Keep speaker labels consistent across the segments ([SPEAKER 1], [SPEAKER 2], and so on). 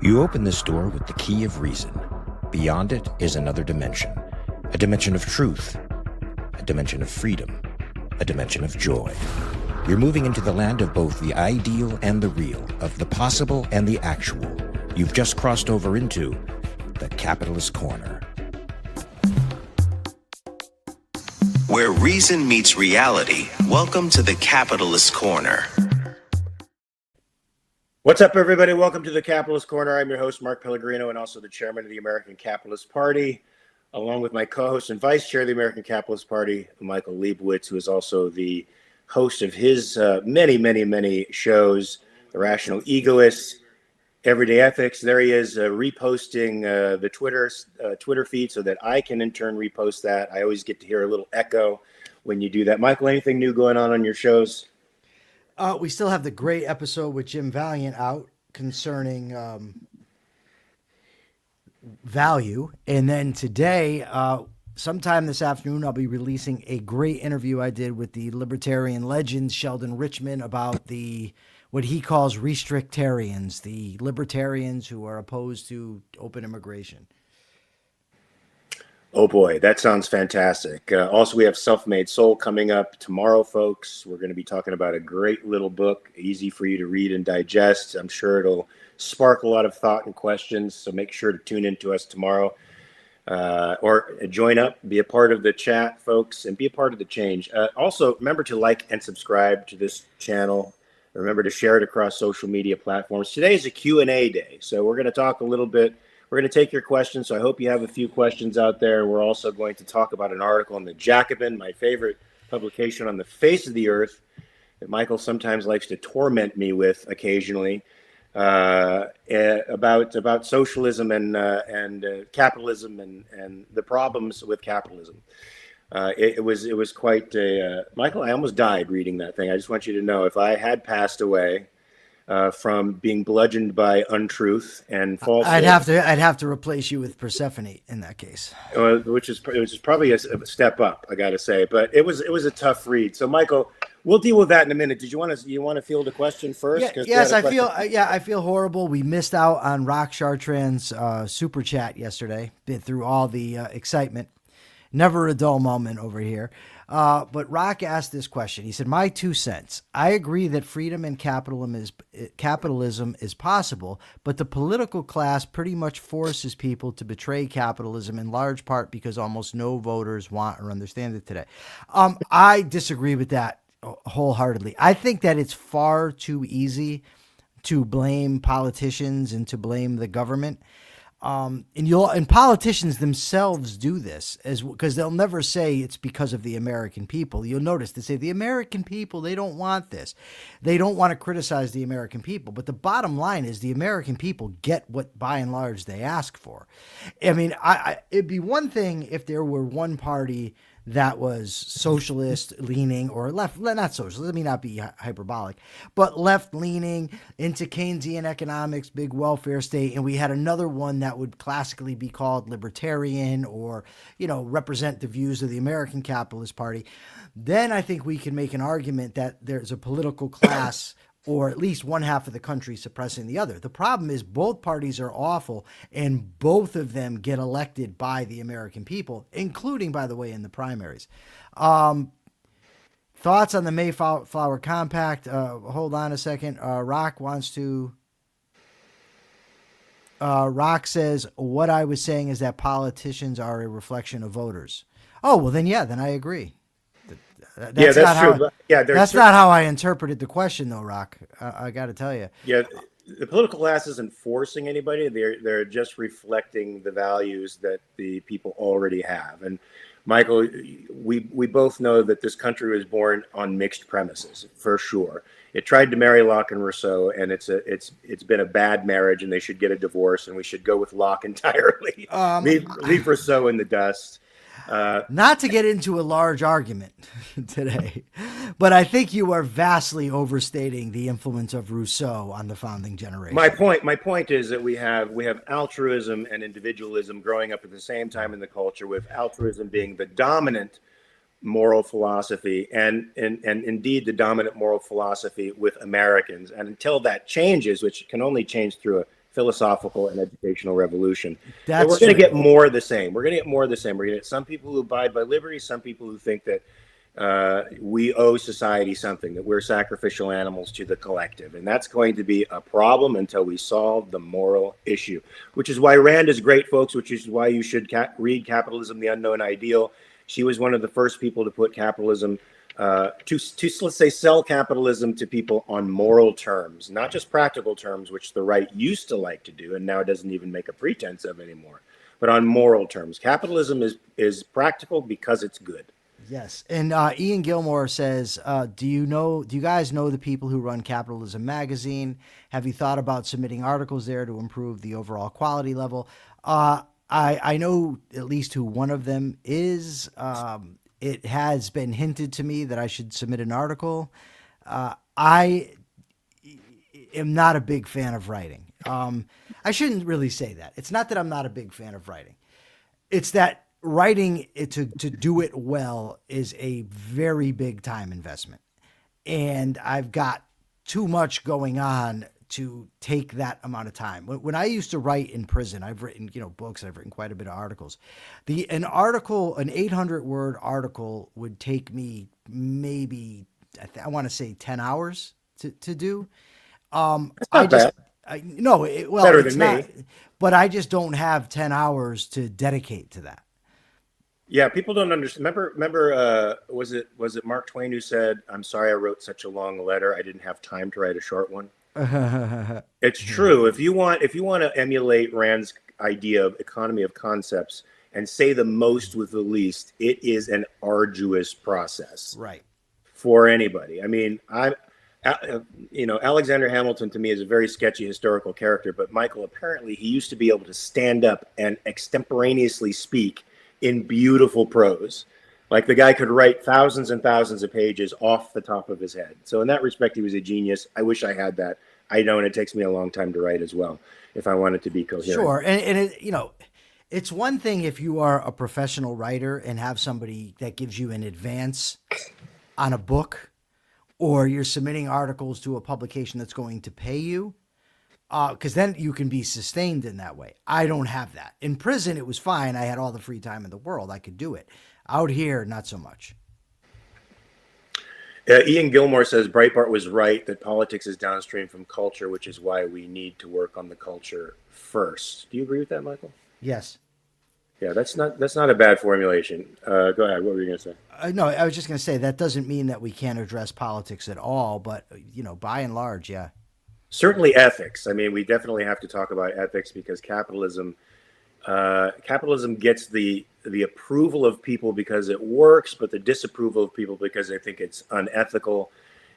[SPEAKER 1] You open this door with the key of reason. Beyond it is another dimension, a dimension of truth, a dimension of freedom, a dimension of joy. You're moving into the land of both the ideal and the real, of the possible and the actual. You've just crossed over into the Capitalist Corner.
[SPEAKER 2] Where reason meets reality, welcome to the Capitalist Corner.
[SPEAKER 3] What's up, everybody? Welcome to the Capitalist Corner. I'm your host, Mark Pellegrino, and also the chairman of the American Capitalist Party, along with my co-host and vice chair of the American Capitalist Party, Michael Liebowitz, who is also the host of his many shows, The Rational Egoist, Everyday Ethics. There he is, reposting the Twitter feed so that I can in turn repost that. I always get to hear a little echo when you do that. Michael, anything new going on your shows?
[SPEAKER 4] We still have the great episode with Jim Valiant out concerning value. And then today, sometime this afternoon, I'll be releasing a great interview I did with the libertarian legend Sheldon Richman about what he calls restrictarians, the libertarians who are opposed to open immigration.
[SPEAKER 3] Oh boy, that sounds fantastic. Also, we have Self-Made Soul coming up tomorrow, folks. We're going to be talking about a great little book, easy for you to read and digest. I'm sure it'll spark a lot of thought and questions, so make sure to tune in to us tomorrow. Or join up, be a part of the chat, folks, and be a part of the change. Also, remember to like and subscribe to this channel. Remember to share it across social media platforms. Today is a Q&A day, so we're going to talk a little bit. We're going to take your questions, so I hope you have a few questions out there. We're also going to talk about an article in the Jacobin, my favorite publication on the face of the earth, that Michael sometimes likes to torment me with occasionally, about socialism and capitalism and the problems with capitalism. It was quite a Michael. I almost died reading that thing. I just want you to know, if I had passed away from being bludgeoned by untruth and falsehood,
[SPEAKER 4] I'd have to replace you with Persephone in that case,
[SPEAKER 3] which is probably a step up, I got to say. But it was a tough read. So, Michael, we'll deal with that in a minute. Did you want to field a question first?
[SPEAKER 4] Yes, I feel horrible. We missed out on Rock Chartrand's super chat yesterday. Been through all the excitement. Never a dull moment over here. But Rock asked this question. He said, my 2 cents. I agree that freedom and capitalism is possible, but the political class pretty much forces people to betray capitalism in large part because almost no voters want or understand it today. I disagree with that wholeheartedly. I think that it's far too easy to blame politicians and to blame the government. And politicians themselves do this because they'll never say it's because of the American people. You'll notice they say the American people, they don't want this. They don't want to criticize the American people. But the bottom line is the American people get what by and large they ask for. I mean, it'd be one thing if there were one party that was socialist leaning or left, not socialist, let me not be hyperbolic, but left leaning into Keynesian economics, big welfare state. And we had another one that would classically be called libertarian or, represent the views of the American Capitalist Party. Then I think we can make an argument that there's a political class or at least one half of the country suppressing the other. The problem is both parties are awful, and both of them get elected by the American people, including, by the way, in the primaries. Thoughts on the Mayflower Compact? Hold on a second. Rock says, what I was saying is
[SPEAKER 3] politicians
[SPEAKER 4] are a reflection of voters. Oh, well, then I agree.
[SPEAKER 3] That's true.
[SPEAKER 4] That's not how I interpreted the question, though, Rock. I got to tell you.
[SPEAKER 3] Yeah, the political class isn't forcing anybody. They're just reflecting the values that the people already have. And Michael, we both know that this country was born on mixed premises, for sure. It tried to marry Locke and Rousseau, and it's been a bad marriage, and they should get a divorce, and we should go with Locke entirely. Leave Rousseau in the dust.
[SPEAKER 4] Not to get into a large argument today, but I think you are vastly overstating the influence of Rousseau on the founding generation.
[SPEAKER 3] My point is that we have altruism and individualism growing up at the same time in the culture, with altruism being the dominant moral philosophy and indeed the dominant moral philosophy with Americans. And until that changes, which can only change through a philosophical and educational revolution.
[SPEAKER 4] That's
[SPEAKER 3] And we're going to
[SPEAKER 4] true.
[SPEAKER 3] get more of the same. We're going to get more of the same. We're going to get some people who abide by liberty, some people who think that we owe society something, that we're sacrificial animals to the collective. And that's going to be a problem until we solve the moral issue, which is why Rand is great, folks, which is why you should read Capitalism, the Unknown Ideal. She was one of the first people to put capitalism, to let's say, sell capitalism to people on moral terms, not just practical terms, which the right used to like to do and now doesn't even make a pretense of anymore, but on moral terms. Capitalism is practical because it's good.
[SPEAKER 4] Yes. And Ian Gilmore says, do you guys know the people who run Capitalism Magazine? Have you thought about submitting articles there to improve the overall quality level? I know at least who one of them is. It has been hinted to me that I should submit an article. I am not a big fan of writing. I shouldn't really say that. It's not that I'm not a big fan of writing. It's that writing it to do it well is a very big time investment. And I've got too much going on to take that amount of time. When I used to write in prison, I've written, books, I've written quite a bit of articles. An 800-word article would take me maybe, I want to say 10 hours to do.
[SPEAKER 3] That's not bad. Better
[SPEAKER 4] it's
[SPEAKER 3] than
[SPEAKER 4] not,
[SPEAKER 3] me.
[SPEAKER 4] but I just don't have 10 hours to dedicate to that.
[SPEAKER 3] Yeah, people don't understand. Remember, was it Mark Twain who said, "I'm sorry I wrote such a long letter. I didn't have time to write a short one." It's true. If you want to emulate Rand's idea of economy of concepts and say the most with the least, it is an arduous process,
[SPEAKER 4] Right.
[SPEAKER 3] for anybody. I mean, Alexander Hamilton to me is a very sketchy historical character, but Michael, apparently he used to be able to stand up and extemporaneously speak in beautiful prose. Like the guy could write thousands and thousands of pages off the top of his head. So in that respect, he was a genius. I wish I had that. I know, and it takes me a long time to write as well, if I want it to be coherent.
[SPEAKER 4] Sure. And it's one thing if you are a professional writer and have somebody that gives you an advance on a book, or you're submitting articles to a publication that's going to pay you, because then you can be sustained in that way. I don't have that. In prison, it was fine. I had all the free time in the world. I could do it. Out here, not so much.
[SPEAKER 3] Ian Gilmore says Breitbart was right that politics is downstream from culture, which is why we need to work on the culture first. Do you agree with that, Michael?
[SPEAKER 4] Yes.
[SPEAKER 3] Yeah, that's not a bad formulation. Go ahead. What were you going to say?
[SPEAKER 4] No, I was just going to say that doesn't mean that we can't address politics at all, but by and large, yeah.
[SPEAKER 3] Certainly ethics. I mean, we definitely have to talk about ethics because capitalism gets the approval of people because it works, but the disapproval of people because they think it's unethical.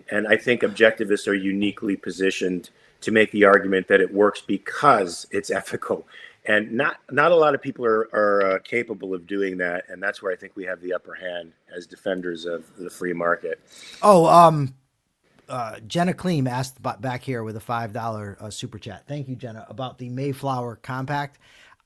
[SPEAKER 3] And I think objectivists are uniquely positioned to make the argument that it works because it's ethical. And not a lot of people are capable of doing that. And that's where I think we have the upper hand as defenders of the free market.
[SPEAKER 4] Jenna Kleem asked back here with a $5 super chat. Thank you, Jenna, about the Mayflower Compact.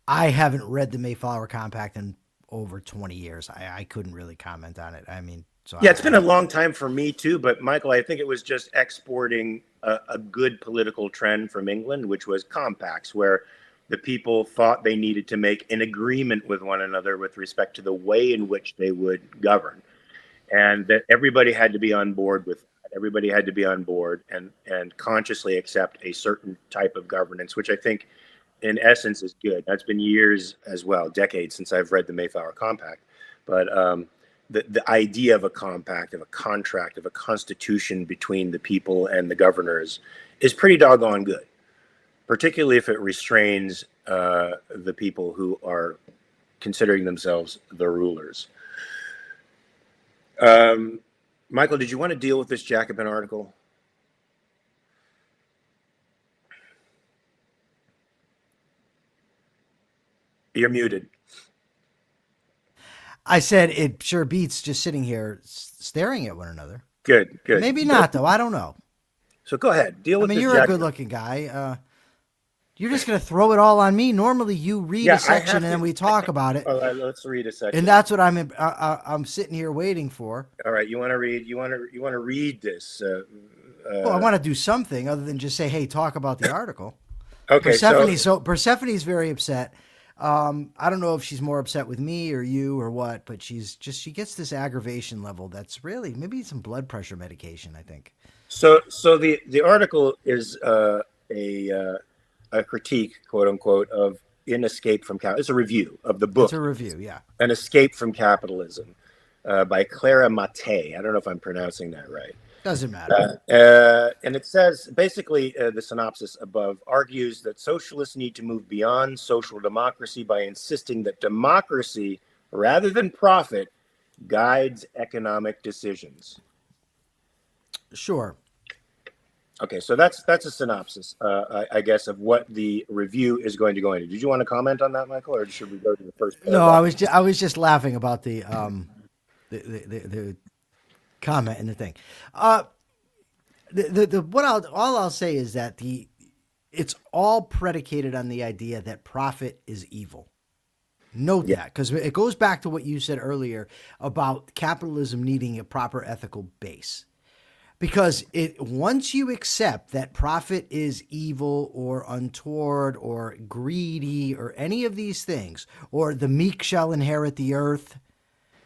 [SPEAKER 4] I haven't read the Mayflower Compact in over 20 years. I couldn't really comment on it. I mean,
[SPEAKER 3] it's been a long time for me too, but Michael, I think it was just exporting a good political trend from England, which was compacts, where the people thought they needed to make an agreement with one another with respect to the way in which they would govern, and that everybody had to be on board with that. Everybody had to be on board and consciously accept a certain type of governance, which I think in essence is good. That's been years as well, decades since I've read the Mayflower Compact. But the idea of a compact, of a contract, of a constitution between the people and the governors is pretty doggone good, particularly if it restrains the people who are considering themselves the rulers. Michael, did you want to deal with this Jacobin article? You're muted.
[SPEAKER 4] I said it sure beats just sitting here staring at one another.
[SPEAKER 3] Good.
[SPEAKER 4] Maybe not, though. I don't know.
[SPEAKER 3] So go ahead. Deal with this.
[SPEAKER 4] You're a good-looking guy. You're just going to throw it all on me. Normally, you read a section and then we talk about it.
[SPEAKER 3] Let's read a section.
[SPEAKER 4] And that's what I'm sitting here waiting for.
[SPEAKER 3] All right, you want to read? You want to read this?
[SPEAKER 4] I want to do something other than just say, "Hey, talk about the article."
[SPEAKER 3] Okay,
[SPEAKER 4] Persephone's very upset. I don't know if she's more upset with me or you or what, but she gets this aggravation level that's really maybe some blood pressure medication, I think.
[SPEAKER 3] so the article is a critique, quote unquote, of In Escape from Capitalism. It's a review of the
[SPEAKER 4] It's
[SPEAKER 3] book
[SPEAKER 4] a review, yeah.
[SPEAKER 3] An Escape from Capitalism by Clara Mattei. I don't know if I'm pronouncing that right.
[SPEAKER 4] Doesn't matter.
[SPEAKER 3] And it says basically the synopsis above argues that socialists need to move beyond social democracy by insisting that democracy, rather than profit, guides economic decisions.
[SPEAKER 4] Sure.
[SPEAKER 3] Okay, so that's a synopsis, I guess, of what the review is going to go into. Did you want to comment on that, Michael, or should we go to the first paragraph?
[SPEAKER 4] No, I was just laughing about the comment in the thing. All I'll say is that it's all predicated on the idea that profit is evil. Note that, because it goes back to what you said earlier about capitalism needing a proper ethical base. Because once you accept that profit is evil or untoward or greedy or any of these things, or the meek shall inherit the earth,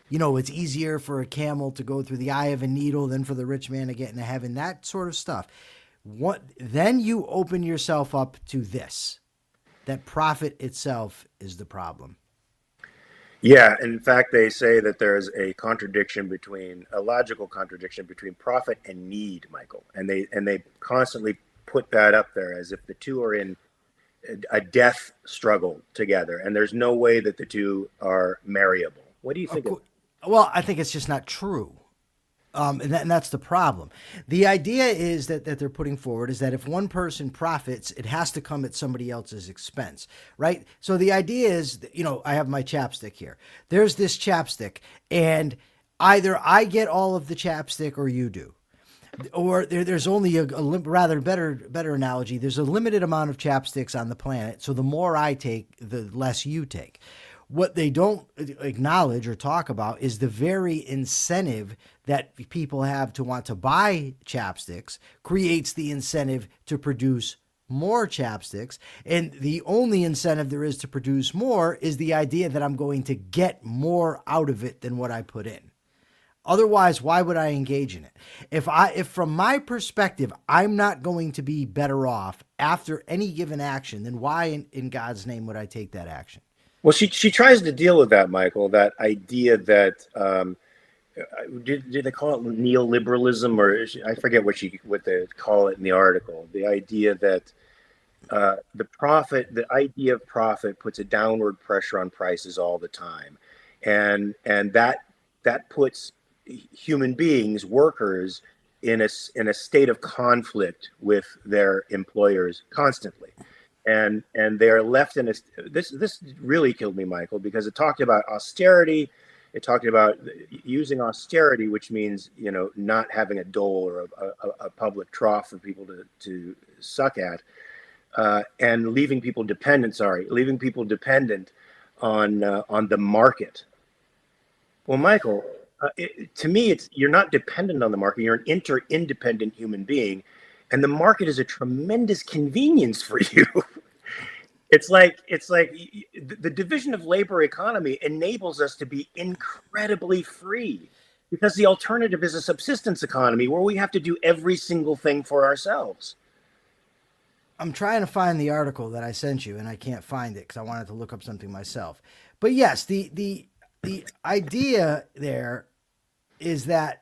[SPEAKER 4] it's easier for a camel to go through the eye of a needle than for the rich man to get into heaven, that sort of stuff. Then you open yourself up to this, that profit itself is the problem.
[SPEAKER 3] Yeah, in fact, they say that there's a logical contradiction between profit and need, Michael, and they constantly put that up there as if the two are in a death struggle together, and there's no way that the two are marryable. What do you think?
[SPEAKER 4] Well, I think it's just not true. And that's the problem. The idea is that they're putting forward is that if one person profits, it has to come at somebody else's expense, right? So the idea is, I have my chapstick here. There's this chapstick, and either I get all of the chapstick or you do. Or there's only a rather better analogy. There's a limited amount of chapsticks on the planet, so the more I take, the less you take. What they don't acknowledge or talk about is the very incentive that people have to want to buy chapsticks creates the incentive to produce more chapsticks. And the only incentive there is to produce more is the idea that I'm going to get more out of it than what I put in. Otherwise, why would I engage in it? If from my perspective, I'm not going to be better off after any given action, then why in God's name would I take that action?
[SPEAKER 3] Well, she tries to deal with that, Michael, that idea that did they call it neoliberalism, or I forget what they call it in the article. The idea that the idea of profit puts a downward pressure on prices all the time, and that puts human beings, workers, in a state of conflict with their employers constantly. And they are left in this really killed me, Michael, because it talked about austerity. It talked about using austerity, which means, not having a dole or a public trough for people to suck at, and leaving people dependent on the market. Well, Michael, to me, you're not dependent on the market. You're an interdependent human being. And the market is a tremendous convenience for you. It's like the division of labor economy enables us to be incredibly free, because the alternative is a subsistence economy where we have to do every single thing for ourselves.
[SPEAKER 4] I'm trying to find the article that I sent you, and I can't find it because I wanted to look up something myself. But yes, the idea there is that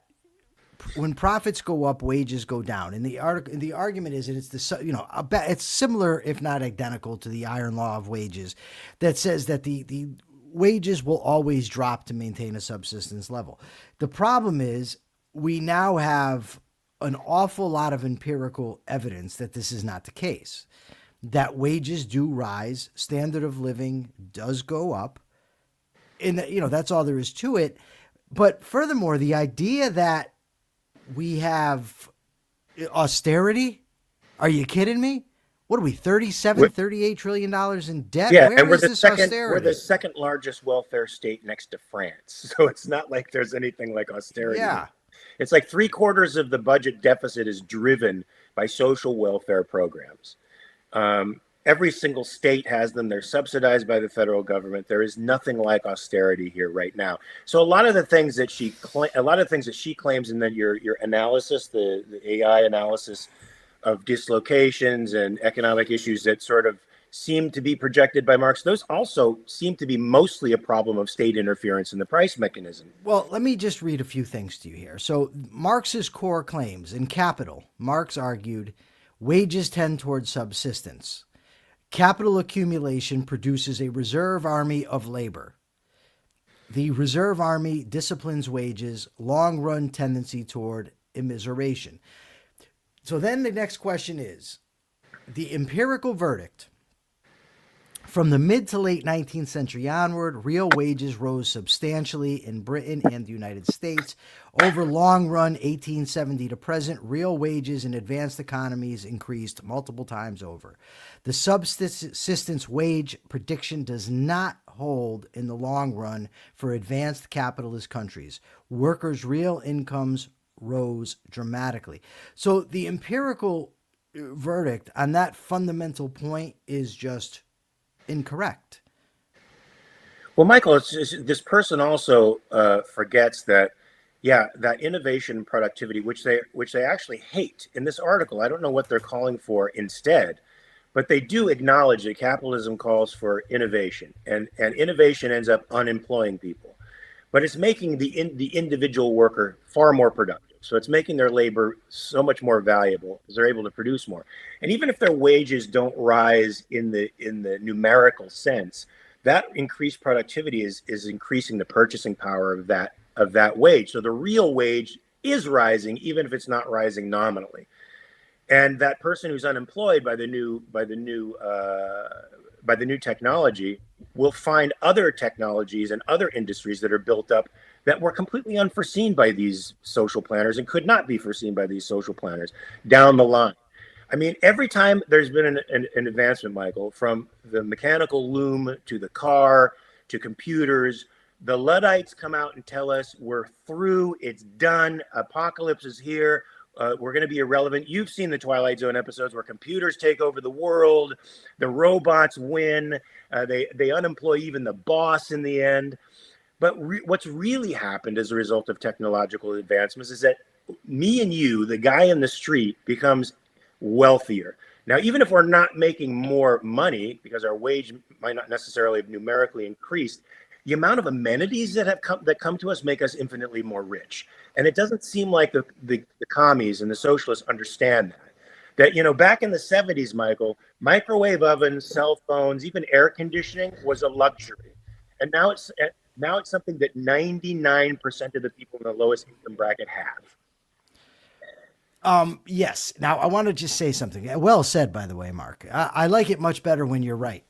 [SPEAKER 4] when profits go up, wages go down. And the argument is that it's similar, if not identical, to the iron law of wages that says that the wages will always drop to maintain a subsistence level. The problem is we now have an awful lot of empirical evidence that this is not the case, that wages do rise, standard of living does go up, and that's all there is to it. But furthermore, the idea that we have austerity? Are you kidding me? What are we, $38 trillion in debt?
[SPEAKER 3] Yeah,
[SPEAKER 4] Where
[SPEAKER 3] and we're
[SPEAKER 4] is
[SPEAKER 3] the
[SPEAKER 4] this
[SPEAKER 3] second.
[SPEAKER 4] austerity?
[SPEAKER 3] We're the second largest welfare state next to France. So it's not like there's anything like austerity.
[SPEAKER 4] Yeah,
[SPEAKER 3] it's like 3/4 of the budget deficit is driven by social welfare programs. Every single state has them. They're subsidized by the federal government. There is nothing like austerity here right now. So a lot of the things that she claims, and then your analysis, the AI analysis of dislocations and economic issues that sort of seem to be projected by Marx, those also seem to be mostly a problem of state interference in the price mechanism.
[SPEAKER 4] Well, let me just read a few things to you here. So Marx's core claims in Capital, Marx argued wages tend towards subsistence. Capital accumulation produces a reserve army of labor. The reserve army disciplines wages, long-run tendency toward immiseration. So then the next question is, the empirical verdict. From the mid to late 19th century onward, real wages rose substantially in Britain and the United States. Over long run, 1870 to present, real wages in advanced economies increased multiple times over. The subsistence wage prediction does not hold in the long run for advanced capitalist countries. Workers' real incomes rose dramatically. So the empirical verdict on that fundamental point is just incorrect.
[SPEAKER 3] Well, Michael, this person also forgets that, that innovation and productivity, which they actually hate in this article. I don't know what they're calling for instead, but they do acknowledge that capitalism calls for innovation, and innovation ends up unemploying people, but it's making the individual worker far more productive. So it's making their labor so much more valuable because they're able to produce more. And even if their wages don't rise in the numerical sense, that increased productivity is increasing the purchasing power of that wage. So the real wage is rising, even if it's not rising nominally. And that person who's unemployed by the new technology will find other technologies and other industries that are built up that were completely unforeseen by these social planners and could not be foreseen by these social planners down the line. I mean, every time there's been an advancement, Michael, from the mechanical loom to the car to computers, the Luddites come out and tell us we're through, it's done, apocalypse is here, we're going to be irrelevant. You've seen the Twilight Zone episodes where computers take over the world, the robots win, they unemploy even the boss in the end. But what's really happened as a result of technological advancements is that me and you, the guy in the street, becomes wealthier. Now, even if we're not making more money because our wage might not necessarily have numerically increased, the amount of amenities that come to us make us infinitely more rich. And it doesn't seem like the commies and the socialists understand that, back in the 70s, Michael, microwave ovens, cell phones, even air conditioning was a luxury. And now it's something that 99% of the people in the lowest income bracket have.
[SPEAKER 4] Yes. Now, I want to just say something. Well said, by the way, Mark. I like it much better when you're right.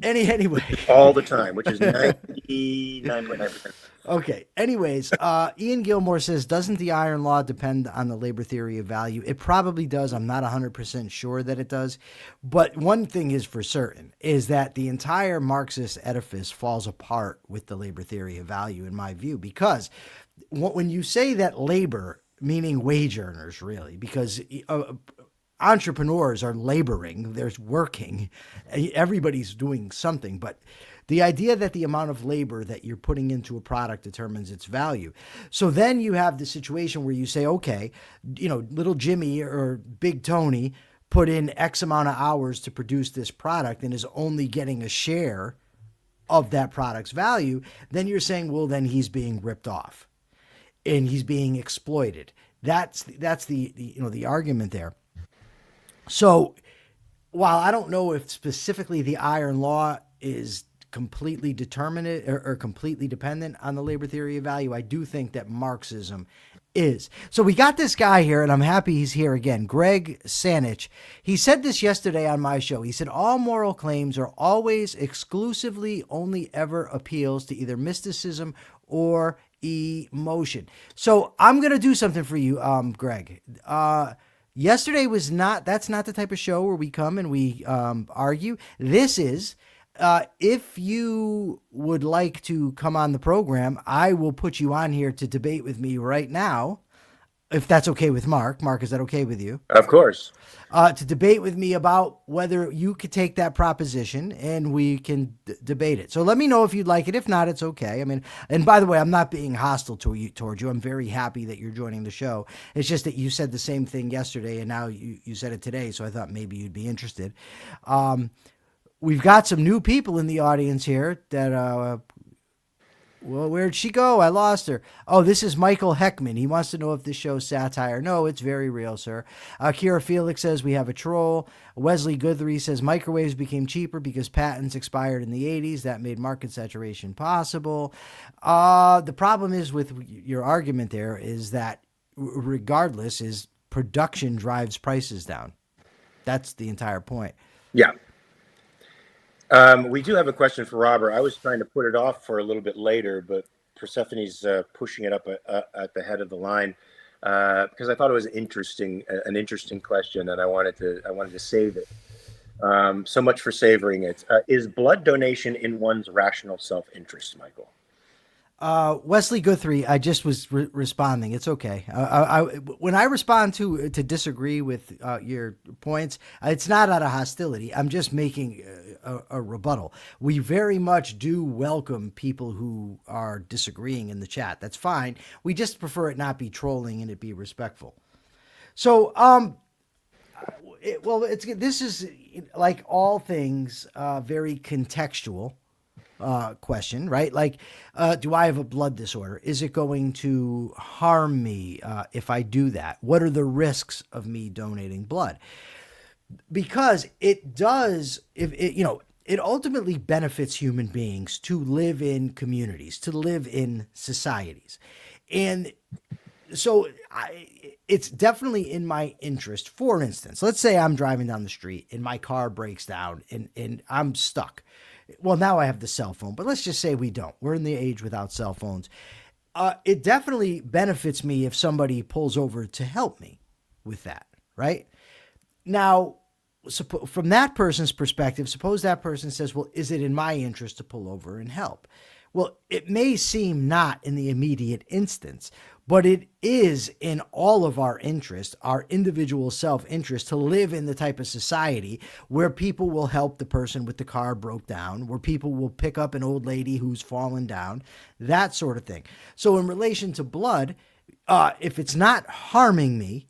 [SPEAKER 4] Anyway.
[SPEAKER 3] All the time, which is 99.9%.
[SPEAKER 4] Okay. Anyways, Ian Gilmore says, doesn't the iron law depend on the labor theory of value? It probably does. I'm not 100% sure that it does. But one thing is for certain is that the entire Marxist edifice falls apart with the labor theory of value, in my view, because when you say that labor, meaning wage earners, really, because entrepreneurs are laboring, there's working, everybody's doing something, but the idea that the amount of labor that you're putting into a product determines its value. So then you have the situation where you say, okay, little Jimmy or Big Tony put in X amount of hours to produce this product and is only getting a share of that product's value. Then you're saying, well, then he's being ripped off and he's being exploited. That's the argument there. So while I don't know if specifically the iron law is completely determinate or completely dependent on the labor theory of value, I do think that Marxism is. So we got this guy here, and I'm happy he's here again, Greg Sanich. He said this yesterday on my show. He said, all moral claims are always exclusively only ever appeals to either mysticism or emotion. So I'm going to do something for you, Greg. Yesterday that's not the type of show where we come and we argue. This is, if you would like to come on the program, I will put you on here to debate with me right now if that's okay with Mark. Mark, is that okay with you?
[SPEAKER 3] Of course.
[SPEAKER 4] To debate with me about whether you could take that proposition and we can debate it. So let me know if you'd like it. If not, it's okay. I mean, and by the way, I'm not being hostile towards you. I'm very happy that you're joining the show. It's just that you said the same thing yesterday and now you said it today. So I thought maybe you'd be interested. We've got some new people in the audience here that, well, where'd she go? I lost her. Oh, this is Michael Heckman. He wants to know if this show's satire. No, it's very real, sir. Kira Felix says we have a troll. Wesley Guthrie says microwaves became cheaper because patents expired in the 80s. That made market saturation possible. The problem is with your argument there is that regardless is production drives prices down. That's the entire point.
[SPEAKER 3] Yeah. We do have a question for Robert. I was trying to put it off for a little bit later, but Persephone's pushing it up at the head of the line because I thought it was an interesting question, and I wanted to save it. So much for savoring it. Is blood donation in one's rational self-interest, Michael?
[SPEAKER 4] Wesley Guthrie, I just was responding. It's okay. When I respond to disagree with your points, it's not out of hostility. I'm just making a rebuttal. We very much do welcome people who are disagreeing in the chat. That's fine. We just prefer it not be trolling and it be respectful. So, this is like all things very contextual. Question, right? Like, do I have a blood disorder? Is it going to harm me if I do that? What are the risks of me donating blood? Because it does, it ultimately benefits human beings to live in communities, to live in societies. And so it's definitely in my interest. For instance, let's say I'm driving down the street and my car breaks down and I'm stuck. Well, now I have the cell phone, but let's just say we don't. We're in the age without cell phones. It definitely benefits me if somebody pulls over to help me with that, right? Now, from that person's perspective, suppose that person says, well, is it in my interest to pull over and help? Well, it may seem not in the immediate instance, but it is in all of our interest, our individual self-interest, to live in the type of society where people will help the person with the car broke down, where people will pick up an old lady who's fallen down, that sort of thing. So in relation to blood, if it's not harming me,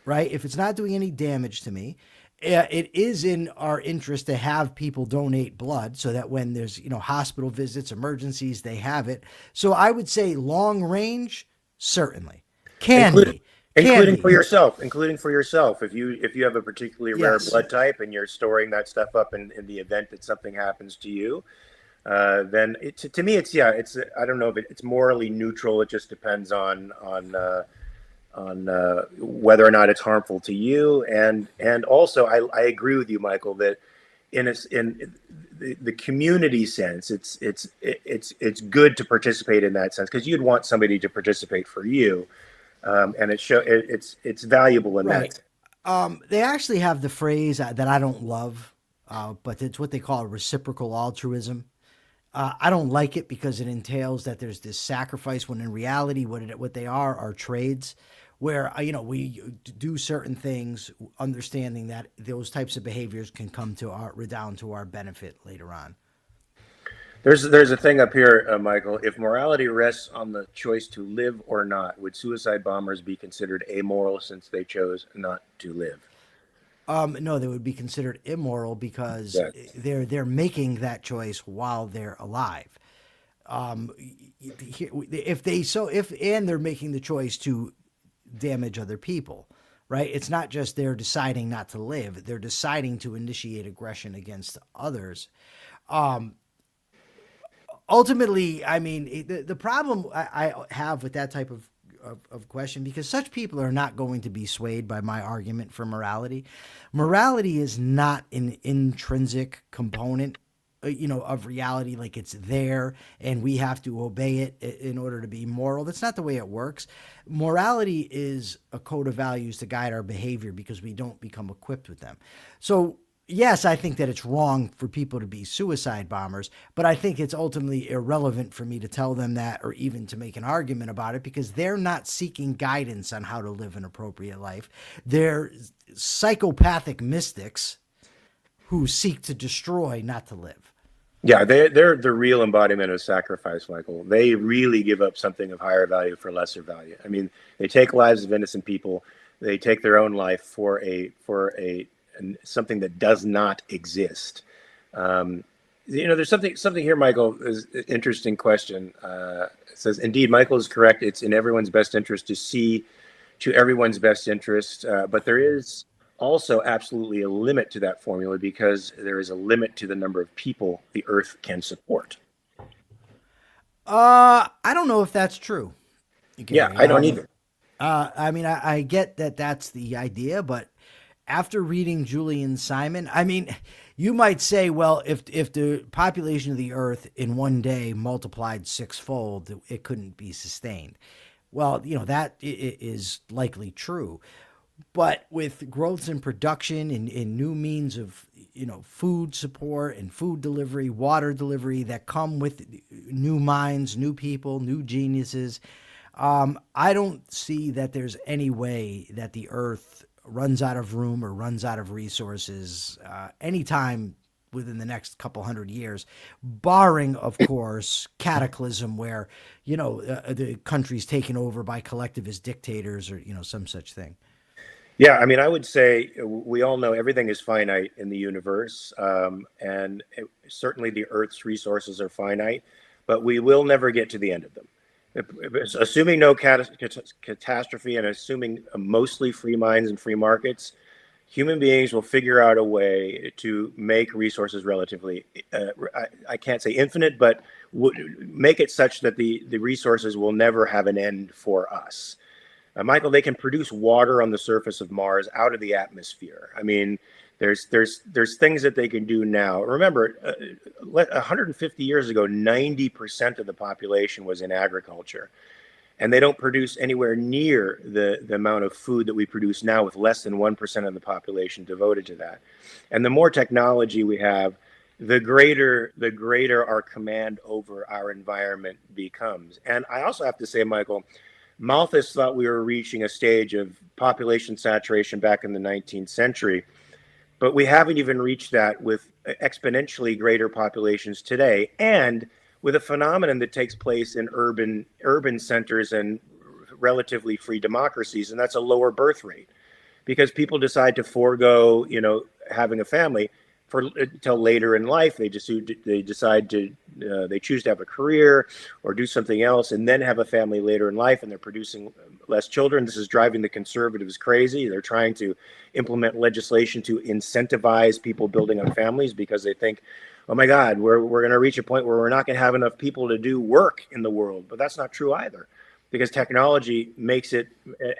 [SPEAKER 4] right, if it's not doing any damage to me, it is in our interest to have people donate blood so that when there's, hospital visits, emergencies, they have it. So I would say long range, certainly. Including
[SPEAKER 3] for yourself. If you have a particularly rare blood type and you're storing that stuff up in the event that something happens to you, then to me, it's I don't know if it's morally neutral. It just depends on whether or not it's harmful to you, and also I agree with you, Michael, that in the community sense, it's good to participate in that sense because you'd want somebody to participate for you, and it's valuable in
[SPEAKER 4] right.
[SPEAKER 3] that.
[SPEAKER 4] They actually have the phrase that I don't love, but it's what they call reciprocal altruism. I don't like it because it entails that there's this sacrifice when in reality what they are trades where, we do certain things understanding that those types of behaviors can come to redound to our benefit later on.
[SPEAKER 3] There's a thing up here, Michael. If morality rests on the choice to live or not, would suicide bombers be considered amoral since they chose not to live?
[SPEAKER 4] No, they would be considered immoral because they're making that choice while they're alive. If they're making the choice to damage other people, right? It's not just they're deciding not to live; they're deciding to initiate aggression against others. Ultimately, I mean, the problem I have with that type of question, because such people are not going to be swayed by my argument for morality. Morality is not an intrinsic component, of reality, like it's there and we have to obey it in order to be moral. That's not the way it works. Morality is a code of values to guide our behavior because we don't become equipped with them. So, yes, I think that it's wrong for people to be suicide bombers, but I think it's ultimately irrelevant for me to tell them that or even to make an argument about it because they're not seeking guidance on how to live an appropriate life. They're psychopathic mystics who seek to destroy, not to live.
[SPEAKER 3] Yeah, they're the real embodiment of sacrifice, Michael. They really give up something of higher value for lesser value. I mean, they take lives of innocent people. They take their own life for something that does not exist. There's something here, Michael. Is an interesting question. It says, indeed, Michael is correct. It's in everyone's best interest to see to everyone's best interest, but there is also absolutely a limit to that formula because there is a limit to the number of people the earth can support.
[SPEAKER 4] I don't know if that's true.
[SPEAKER 3] Okay. Yeah, I don't either.
[SPEAKER 4] I get that that's the idea, but after reading Julian Simon, you might say, well, if the population of the earth in one day multiplied sixfold, it couldn't be sustained. Well, that is likely true. But with growths in production and new means of, food support and food delivery, water delivery that come with new minds, new people, new geniuses, I don't see that there's any way that the earth runs out of room or runs out of resources anytime within the next couple hundred years, barring, of course, cataclysm where, the country's taken over by collectivist dictators or, some such thing.
[SPEAKER 3] Yeah, I would say we all know everything is finite in the universe, and certainly the Earth's resources are finite, but we will never get to the end of them. Assuming no catastrophe and assuming mostly free minds and free markets, human beings will figure out a way to make resources relatively, I can't say infinite, but make it such that the resources will never have an end for us. Michael, they can produce water on the surface of Mars out of the atmosphere. There's things that they can do now. Remember, 150 years ago, 90% of the population was in agriculture. And they don't produce anywhere near the amount of food that we produce now with less than 1% of the population devoted to that. And the more technology we have, the greater our command over our environment becomes. And I also have to say, Michael, Malthus thought we were reaching a stage of population saturation back in the 19th century, but we haven't even reached that with exponentially greater populations today, and with a phenomenon that takes place in urban centers and relatively free democracies, and that's a lower birth rate, because people decide to forego, having a family until later in life. They decide to they choose to have a career or do something else and then have a family later in life, and they're producing less children. This is driving the conservatives crazy. They're trying to implement legislation to incentivize people building up families because they think, oh my God, we're going to reach a point where we're not going to have enough people to do work in the world. But that's not true either, because technology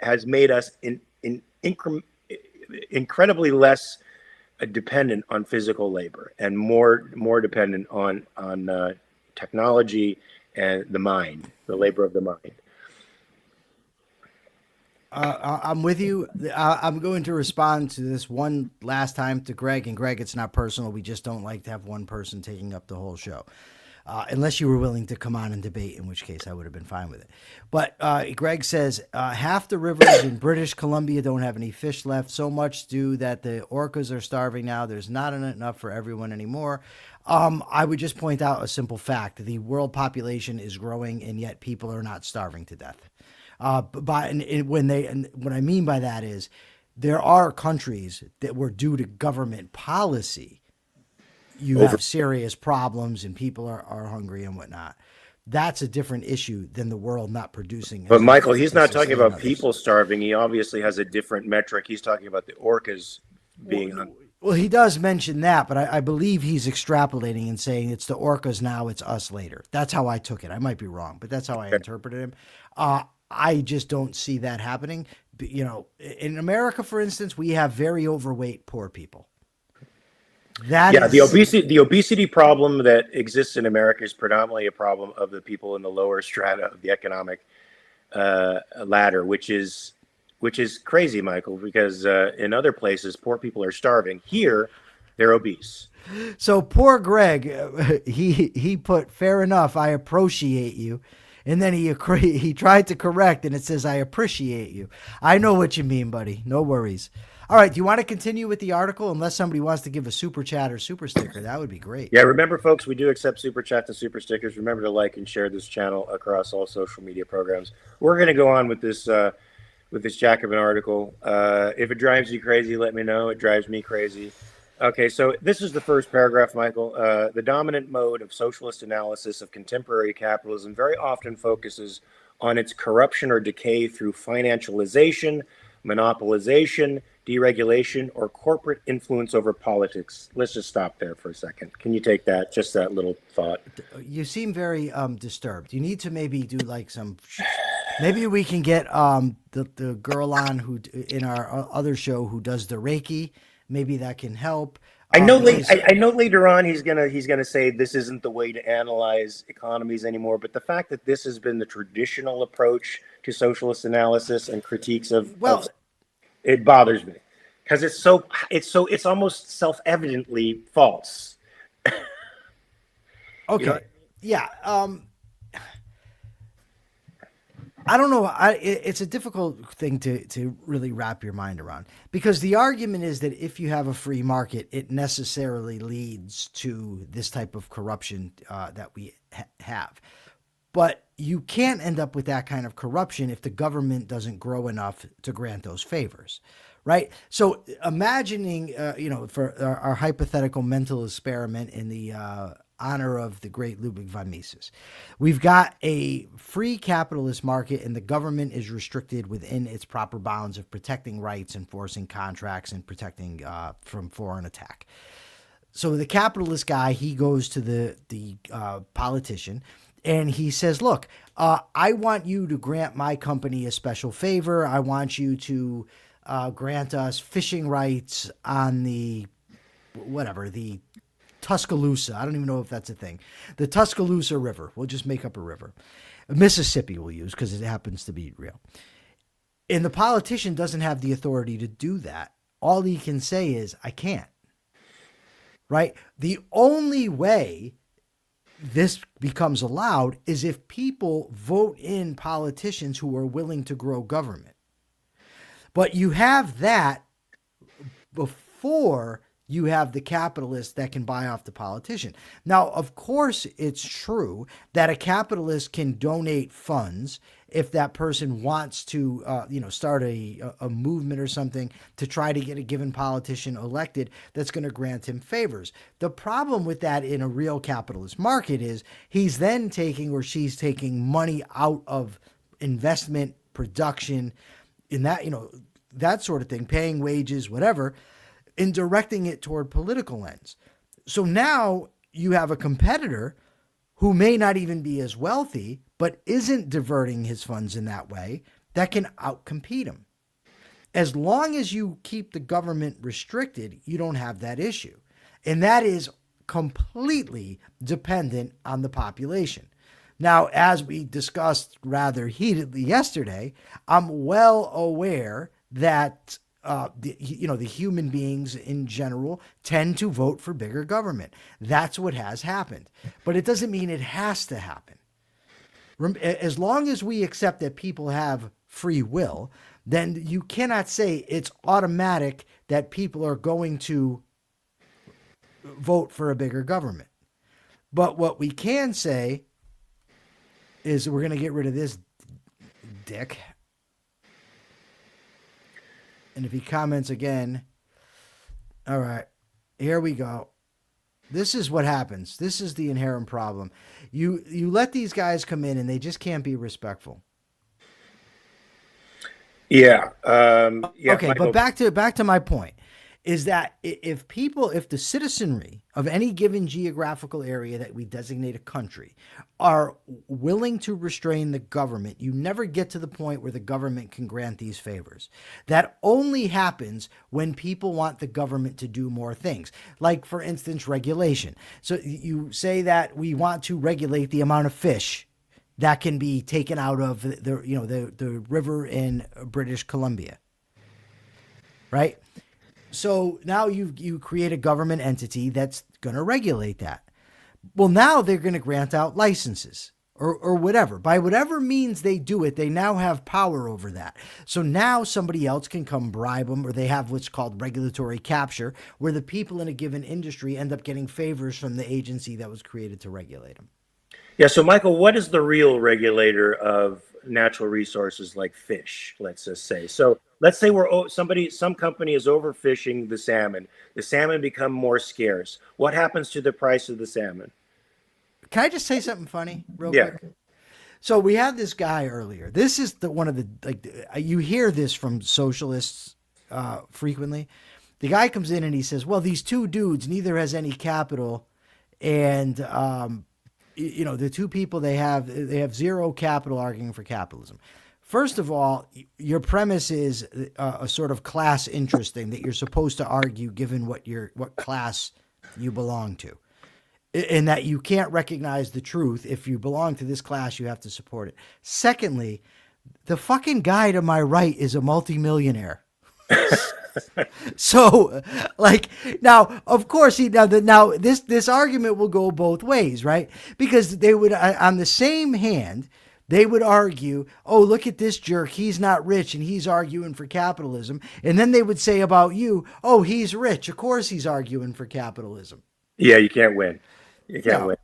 [SPEAKER 3] has made us incredibly less dependent on physical labor and more dependent on technology and the mind, the labor of the mind.
[SPEAKER 4] I'm with you. I'm going to respond to this one last time to Greg. And Greg, it's not personal. We just don't like to have one person taking up the whole show. Unless you were willing to come on and debate, in which case I would have been fine with it. But Greg says, half the rivers in British Columbia don't have any fish left. So much do that the orcas are starving now. There's not enough for everyone anymore. I would just point out a simple fact. The world population is growing, and yet people are not starving to death. What I mean by that is there are countries that were due to government policy you have serious problems and people are hungry and whatnot. That's a different issue than the world not producing.
[SPEAKER 3] But Michael, he's not talking about people starving. He obviously has a different metric. He's talking about the orcas being...
[SPEAKER 4] Well, he does mention that, but I believe he's extrapolating and saying it's the orcas now, it's us later. That's how I took it. I might be wrong, but that's how I interpreted him. I just don't see that happening. In America, for instance, we have very overweight poor people.
[SPEAKER 3] The obesity problem that exists in America is predominantly a problem of the people in the lower strata of the economic ladder, which is crazy, Michael, because in other places, poor people are starving. Here, They're obese.
[SPEAKER 4] So poor Greg, he put fair enough. I appreciate you, and then he tried to correct, and it says I appreciate you. I know what you mean, buddy. No worries. All right, do you want to continue with the article? Unless somebody wants to give a super chat or super sticker, that would be great.
[SPEAKER 3] Yeah, remember, folks, we do accept super chats and super stickers. Remember to like and share this channel across all social media programs. We're going to go on with this Jacobin article. If it drives you crazy, let me know. It drives me crazy. Okay, so this is the first paragraph, Michael. The dominant mode of socialist analysis of contemporary capitalism very often focuses on its corruption or decay through financialization, monopolization, deregulation, or corporate influence over politics. Let's just stop there for a second. Can you take that, just that little thought?
[SPEAKER 4] You seem very disturbed. You need to maybe do like some. Maybe we can get the girl on who in our other show who does the Reiki. Maybe that can help.
[SPEAKER 3] I know later on he's gonna say this isn't the way to analyze economies anymore. But the fact that this has been the traditional approach to socialist analysis and critiques of it bothers me because it's almost self-evidently false.
[SPEAKER 4] Okay. You know? Yeah. I don't know. It's a difficult thing to really wrap your mind around because the argument is that if you have a free market, it necessarily leads to this type of corruption that we have. But you can't end up with that kind of corruption if the government doesn't grow enough to grant those favors, right? So imagining, for our hypothetical mental experiment in the honor of the great Ludwig von Mises, we've got a free capitalist market and the government is restricted within its proper bounds of protecting rights, enforcing contracts, and protecting from foreign attack. So the capitalist guy, he goes to the politician, and he says, look, I want you to grant my company a special favor. I want you to grant us fishing rights on the Tuscaloosa. I don't even know if that's a thing. The Tuscaloosa River. We'll just make up a river. Mississippi we'll use because it happens to be real. And the politician doesn't have the authority to do that. All he can say is, I can't. Right? The only way this becomes allowed is if people vote in politicians who are willing to grow government. But you have that before you have the capitalist that can buy off the politician. Now, of course, it's true that a capitalist can donate funds if that person wants to, start a movement or something to try to get a given politician elected that's going to grant him favors. The problem with that in a real capitalist market is he's then taking or she's taking money out of investment, production, in that, that sort of thing, paying wages, whatever, and directing it toward political ends. So now you have a competitor who may not even be as wealthy, but isn't diverting his funds in that way, that can outcompete him. As long as you keep the government restricted, you don't have that issue. And that is completely dependent on the population. Now, as we discussed rather heatedly yesterday, I'm well aware that the human beings in general tend to vote for bigger government. That's what has happened. But it doesn't mean it has to happen. As long as we accept that people have free will, then you cannot say it's automatic that people are going to vote for a bigger government. But what we can say is we're going to get rid of this dick. And if he comments again, all right, here we go. This is what happens. This is the inherent problem. You let these guys come in and they just can't be respectful.
[SPEAKER 3] Yeah.
[SPEAKER 4] Okay,
[SPEAKER 3] Michael.
[SPEAKER 4] but back to my point is that if the citizenry of any given geographical area that we designate a country are willing to restrain the government, you never get to the point where the government can grant these favors. That only happens when people want the government to do more things. Like, for instance, regulation. So you say that we want to regulate the amount of fish that can be taken out of the river in British Columbia. Right? So now you create a government entity that's going to regulate that. Well, now they're going to grant out licenses or whatever. By whatever means they do it, they now have power over that. So now somebody else can come bribe them, or they have what's called regulatory capture, where the people in a given industry end up getting favors from the agency that was created to regulate them.
[SPEAKER 3] Yeah. So, Michael, what is the real regulator of natural resources like fish? Let's just say. So, let's say some company is overfishing the salmon. The salmon become more scarce. What happens to the price of the salmon?
[SPEAKER 4] Can I just say something funny real quick? So we had this guy earlier. This is one of the, you hear this from socialists frequently. The guy comes in and he says, well, these two dudes, neither has any capital. And, the two people they have zero capital arguing for capitalism. First of all, your premise is a sort of class interest thing that you're supposed to argue given what class you belong to. In that you can't recognize the truth. If you belong to this class, you have to support it. Secondly, the fucking guy to my right is a multimillionaire. So, now, of course, this argument will go both ways, right? Because they would, on the same hand, they would argue, oh, look at this jerk. He's not rich and he's arguing for capitalism. And then they would say about you, oh, he's rich. Of course, he's arguing for capitalism.
[SPEAKER 3] Yeah, you can't win. You can't win.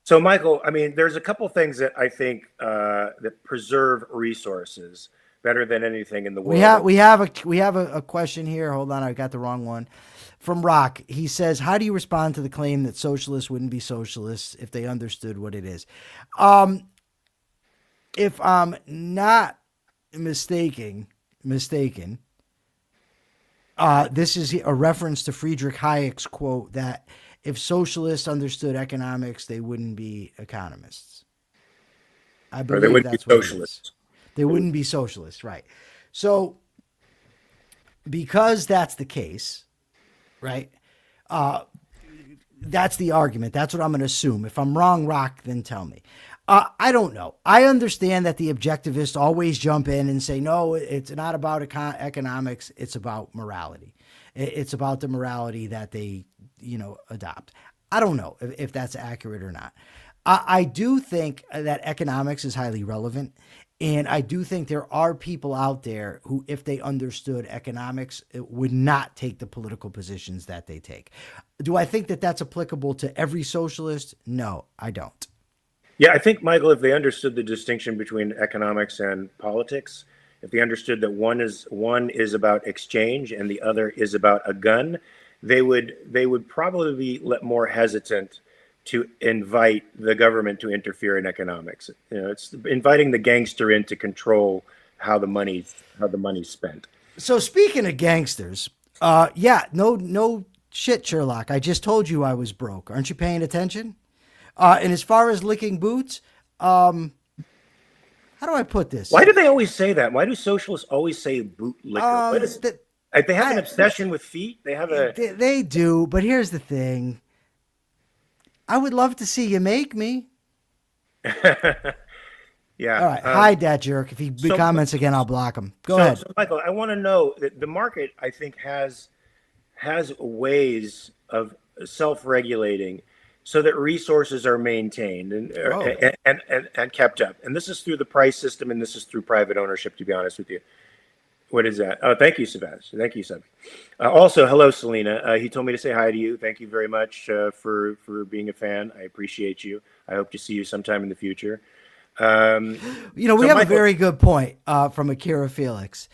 [SPEAKER 3] So, Michael, I mean, there's a couple of things that I think that preserve resources better than anything in the world.
[SPEAKER 4] We have a question here. Hold on, I got the wrong one. From Rock, he says, "How do you respond to the claim that socialists wouldn't be socialists if they understood what it is?" If I'm not mistaken, this is a reference to Friedrich Hayek's quote that if socialists understood economics, they wouldn't be economists. I believe that's what socialists. They wouldn't be socialists, right? So, because that's the case, right? That's the argument. That's what I'm going to assume. If I'm wrong, Rock, then tell me. I don't know. I understand that the objectivists always jump in and say, no, it's not about economics. It's about morality. It's about the morality that they, adopt. I don't know if that's accurate or not. I do think that economics is highly relevant. And I do think there are people out there who, if they understood economics, would not take the political positions that they take. Do I think that that's applicable to every socialist? No, I don't.
[SPEAKER 3] Yeah, I think, Michael, if they understood the distinction between economics and politics, if they understood that one is about exchange and the other is about a gun, they would probably be more hesitant to invite the government to interfere in economics. It's inviting the gangster in to control how the money's spent.
[SPEAKER 4] So speaking of gangsters, no shit, Sherlock. I just told you I was broke. Aren't you paying attention? And as far as licking boots, how do I put this?
[SPEAKER 3] Why do they always say that? Why do socialists always say boot licker? They have an obsession with feet.
[SPEAKER 4] They do, but here's the thing. I would love to see you make me.
[SPEAKER 3] Yeah.
[SPEAKER 4] All right. Hide that jerk. If he comments again, I'll block him. Go ahead.
[SPEAKER 3] So, Michael, I want to know that the market, I think, has ways of self-regulating so that resources are maintained and kept up. And this is through the price system, and this is through private ownership, to be honest with you. What is that? Oh, thank you, Sebastian. Thank you, Seb. Also, hello, Selena. He told me to say hi to you. Thank you very much for being a fan. I appreciate you. I hope to see you sometime in the future.
[SPEAKER 4] We have a very good point from Akira Felix.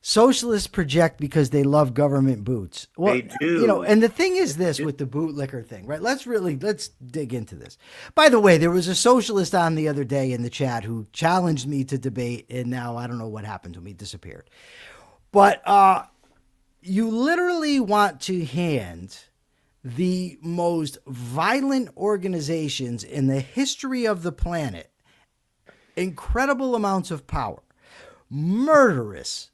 [SPEAKER 4] Socialists project because they love government boots. Well,
[SPEAKER 3] they do.
[SPEAKER 4] And the thing is with the bootlicker thing, right? Let's dig into this. By the way, there was a socialist on the other day in the chat who challenged me to debate, and now I don't know what happened to him. He disappeared. But you literally want to hand the most violent organizations in the history of the planet incredible amounts of power, murderous,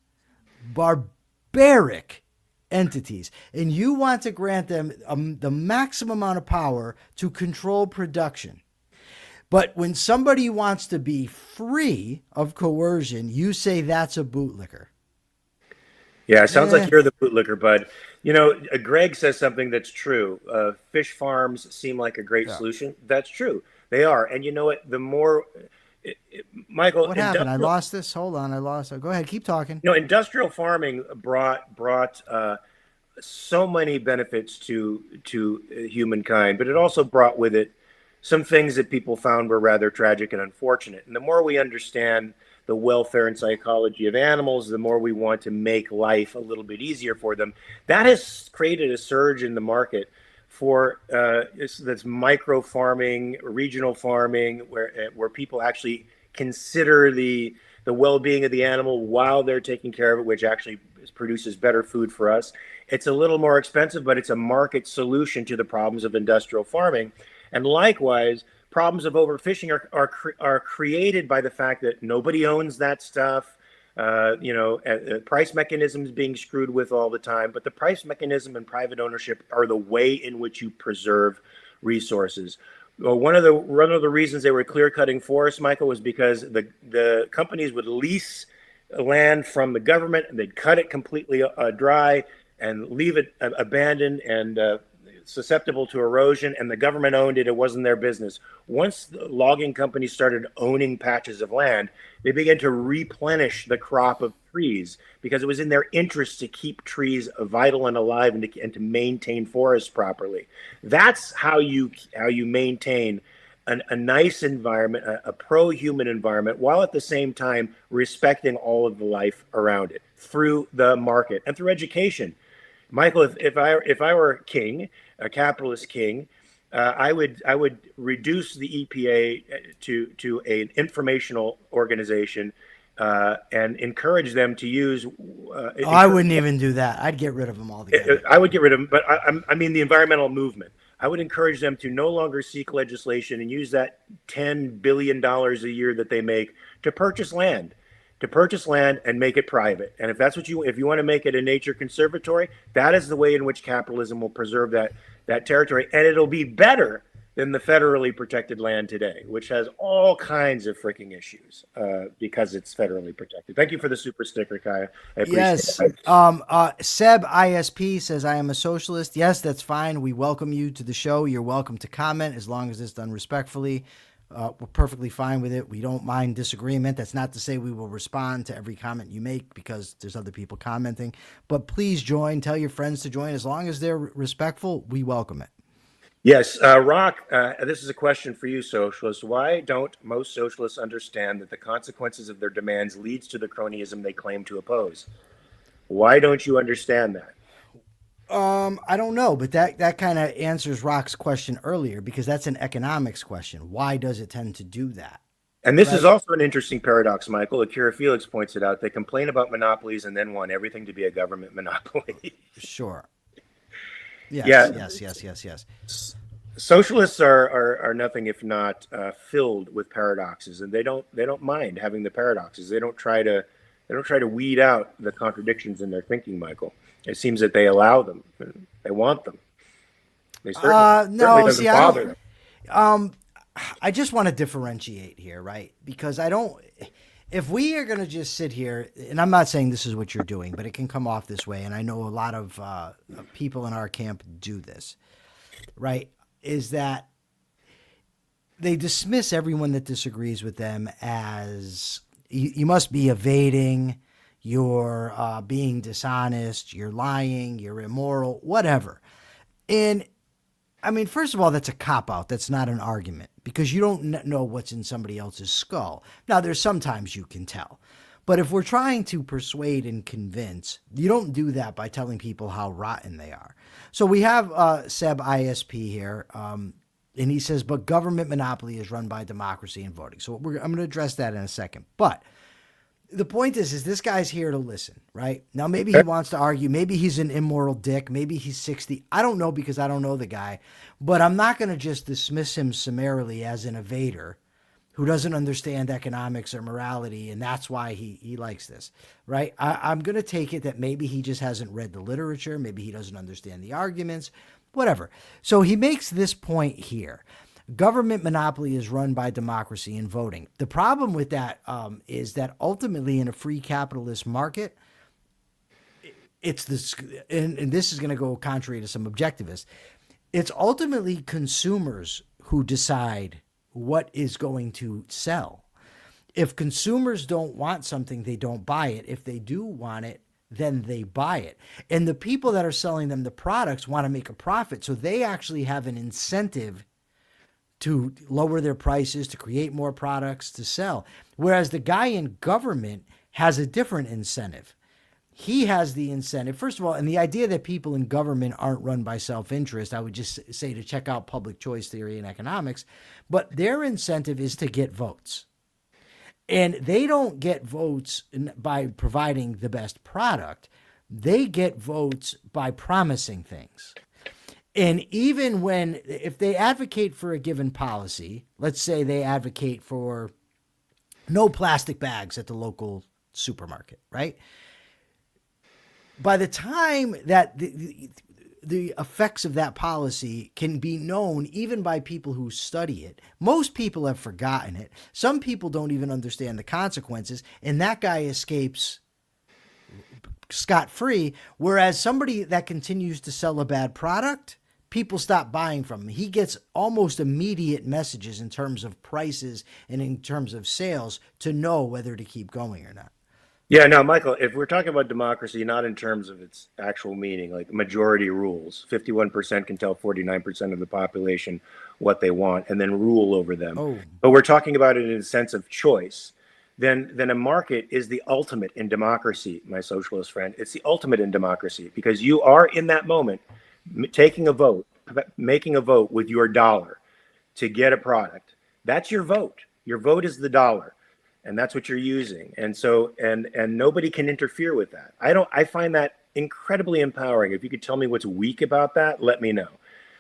[SPEAKER 4] barbaric entities, and you want to grant them the maximum amount of power to control production. But when somebody wants to be free of coercion, you say that's a bootlicker.
[SPEAKER 3] Yeah, it sounds
[SPEAKER 4] Eh,
[SPEAKER 3] like you're the bootlicker, bud. Greg says something that's true. Fish farms seem like a great
[SPEAKER 4] yeah.
[SPEAKER 3] solution. That's true. They are. And you know what? The more, Michael,
[SPEAKER 4] What happened? I
[SPEAKER 3] industrial,
[SPEAKER 4] lost this. Hold on, I lost. Go ahead, keep talking.
[SPEAKER 3] industrial farming brought so many benefits to humankind, but it also brought with it some things that people found were rather tragic and unfortunate. And the more we understand the welfare and psychology of animals, the more we want to make life a little bit easier for them. That has created a surge in the market for that's micro farming, regional farming, where people actually consider the well-being of the animal while they're taking care of it, which actually produces better food for us. It's a little more expensive, but it's a market solution to the problems of industrial farming. And likewise, problems of overfishing are created by the fact that nobody owns that stuff. Price mechanisms being screwed with all the time, but the price mechanism and private ownership are the way in which you preserve resources. Well, one of the reasons they were clear cutting forests, Michael, was because the companies would lease land from the government and they'd cut it completely dry and leave it abandoned and susceptible to erosion, and the government owned it. It wasn't their business. Once the logging companies started owning patches of land, they began to replenish the crop of trees because it was in their interest to keep trees vital and alive and to maintain forests properly. That's how you maintain a nice environment, a pro-human environment, while at the same time respecting all of the life around it through the market and through education. Michael, if I were a king, a capitalist king, I would reduce the EPA to an informational organization and encourage them to use.
[SPEAKER 4] I wouldn't even do that. I'd get rid of them altogether.
[SPEAKER 3] I would get rid of them, but I mean the environmental movement. I would encourage them to no longer seek legislation and use that $10 billion a year that they make to purchase land. And make it private. And if you want to make it a nature conservatory, that is the way in which capitalism will preserve that territory, and it'll be better than the federally protected land today, which has all kinds of freaking issues because it's federally protected. Thank you for the super sticker, Kaya. I appreciate
[SPEAKER 4] Yes.
[SPEAKER 3] it.
[SPEAKER 4] Seb ISP says, I am a socialist. Yes, that's fine. We welcome you to the show. You're welcome to comment as long as it's done respectfully. We're perfectly fine with it. We don't mind disagreement. That's not to say we will respond to every comment you make because there's other people commenting. But please join. Tell your friends to join. As long as they're respectful, we welcome it.
[SPEAKER 3] Yes, Rock, this is a question for you, socialists. Why don't most socialists understand that the consequences of their demands leads to the cronyism they claim to oppose? Why don't you understand that?
[SPEAKER 4] I don't know, but that kind of answers Rock's question earlier because that's an economics question. Why does it tend to do that?
[SPEAKER 3] And this
[SPEAKER 4] Right.
[SPEAKER 3] is also an interesting paradox, Michael. Akira Felix points it out. They complain about monopolies and then want everything to be a government monopoly.
[SPEAKER 4] Sure. Yes,
[SPEAKER 3] Yeah.
[SPEAKER 4] yes.
[SPEAKER 3] Socialists are nothing if not filled with paradoxes, and they don't mind having the paradoxes. They don't try to weed out the contradictions in their thinking, Michael. It seems that they allow them. They want them. They certainly doesn't bother them.
[SPEAKER 4] I just want to differentiate here, right? Because if we are going to just sit here, and I'm not saying this is what you're doing, but it can come off this way, and I know a lot of people in our camp do this, right? Is that they dismiss everyone that disagrees with them as you must be evading, you're being dishonest, you're lying, you're immoral, whatever. And I mean, first of all, that's a cop-out. That's not an argument because you don't know what's in somebody else's skull. Now, there's sometimes you can tell. But if we're trying to persuade and convince, you don't do that by telling people how rotten they are. So we have Seb ISP here, and he says, but government monopoly is run by democracy and voting. So I'm going to address that in a second. But the point is this guy's here to listen, right? Now, maybe he wants to argue. Maybe he's an immoral dick. Maybe he's 60. I don't know because I don't know the guy. But I'm not going to just dismiss him summarily as an evader who doesn't understand economics or morality, and that's why he likes this, right? I'm going to take it that maybe he just hasn't read the literature. Maybe he doesn't understand the arguments, whatever. So he makes this point here. Government monopoly is run by democracy and voting. The problem with that is that ultimately in a free capitalist market, it's this, and this is going to go contrary to some objectivists. It's ultimately consumers who decide what is going to sell. If consumers don't want something, they don't buy it. If they do want it, then they buy it. And the people that are selling them the products want to make a profit. So they actually have an incentive to lower their prices, to create more products to sell. Whereas the guy in government has a different incentive. He has the incentive, first of all, and the idea that people in government aren't run by self-interest, I would just say to check out public choice theory in economics, but their incentive is to get votes. And they don't get votes by providing the best product. They get votes by promising things. And even if they advocate for a given policy, let's say they advocate for no plastic bags at the local supermarket, right? By the time that the effects of that policy can be known even by people who study it, most people have forgotten it. Some people don't even understand the consequences, and that guy escapes scot-free, whereas somebody that continues to sell a bad product, people stop buying from him. He gets almost immediate messages in terms of prices and in terms of sales to know whether to keep going or not.
[SPEAKER 3] Yeah, no, Michael, if we're talking about democracy, not in terms of its actual meaning, like majority rules, 51% can tell 49% of the population what they want and then rule over them.
[SPEAKER 4] Oh.
[SPEAKER 3] But we're talking about it in a sense of choice. Then a market is the ultimate in democracy, my socialist friend. It's the ultimate in democracy because you are in that moment taking a vote, making a vote with your dollar to get a product. That's your vote. Your vote is the dollar. And that's what you're using. And so, and nobody can interfere with that. I find that incredibly empowering. If you could tell me what's weak about that, let me know.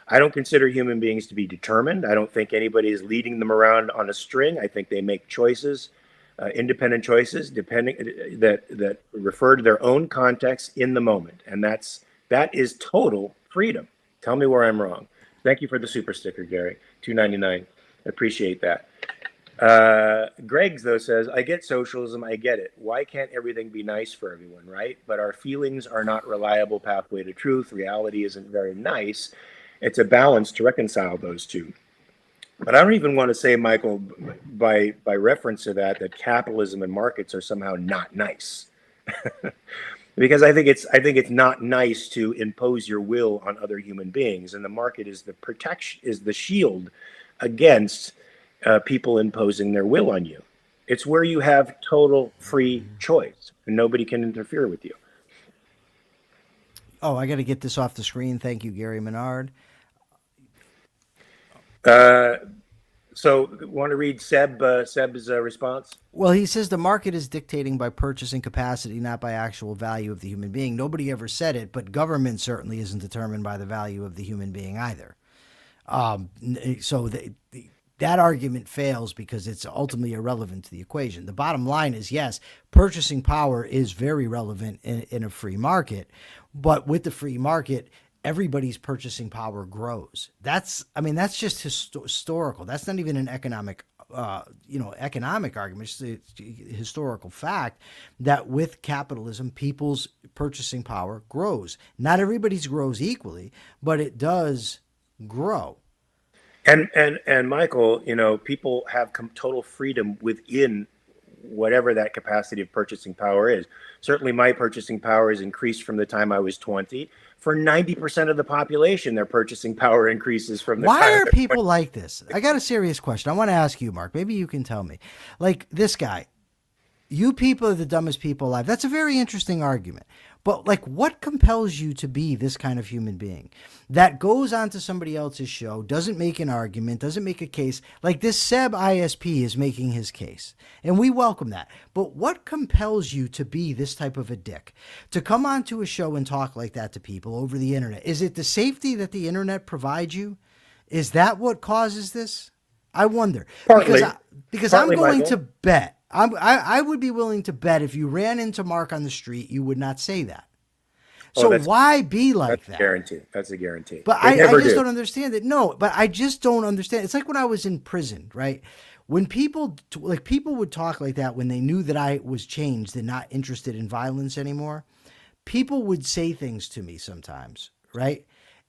[SPEAKER 3] I don't consider human beings to be determined. I don't think anybody is leading them around on a string. I think they make choices, independent choices, that refer to their own context in the moment. And that is total freedom. Tell me where I'm wrong. Thank you for the super sticker, Gary. $2.99. Appreciate that. Greg's though says, I get socialism, I get it. Why can't everything be nice for everyone, right? But our feelings are not reliable pathway to truth. Reality isn't very nice. It's a balance to reconcile those two. But I don't even want to say, Michael, by reference to that capitalism and markets are somehow not nice. Because I think it's not nice to impose your will on other human beings, and the market is the protection, is the shield against people imposing their will on you. It's where you have total free choice and nobody can interfere with you.
[SPEAKER 4] Oh, I got to get this off the screen. Thank you, Gary Menard.
[SPEAKER 3] So want to read Seb's response?
[SPEAKER 4] Well, he says the market is dictating by purchasing capacity, not by actual value of the human being. Nobody ever said it, but government certainly isn't determined by the value of the human being either. So that argument fails because it's ultimately irrelevant to the equation. The bottom line is, yes, purchasing power is very relevant in a free market, but with the free market, everybody's purchasing power grows. That's just historical. That's not even an economic argument. It's a historical fact that with capitalism, people's purchasing power grows. Not everybody's grows equally, but it does grow.
[SPEAKER 3] And Michael, people have total freedom within whatever that capacity of purchasing power is. Certainly my purchasing power has increased from the time I was 20. For 90% of the population, their purchasing power increases from the time.
[SPEAKER 4] Why are people like this? I got a serious question. I want to ask you, Mark. Maybe you can tell me. Like this guy, you people are the dumbest people alive. That's a very interesting argument. But like, what compels you to be this kind of human being that goes onto somebody else's show, doesn't make an argument, doesn't make a case? Like this Seb ISP is making his case, and we welcome that. But what compels you to be this type of a dick, to come onto a show and talk like that to people over the internet? Is it the safety that the internet provides you? Is that what causes this? I wonder.
[SPEAKER 3] Partly,
[SPEAKER 4] because I'm going
[SPEAKER 3] Michael,
[SPEAKER 4] to bet. I would be willing to bet if you ran into Mark on the street, you would not say that. So why be like that?
[SPEAKER 3] That's a guarantee.
[SPEAKER 4] But I just don't understand it. No, but I just don't understand. It's like when I was in prison, right? When people would talk like that when they knew that I was changed and not interested in violence anymore. people would say things to me sometimes, right?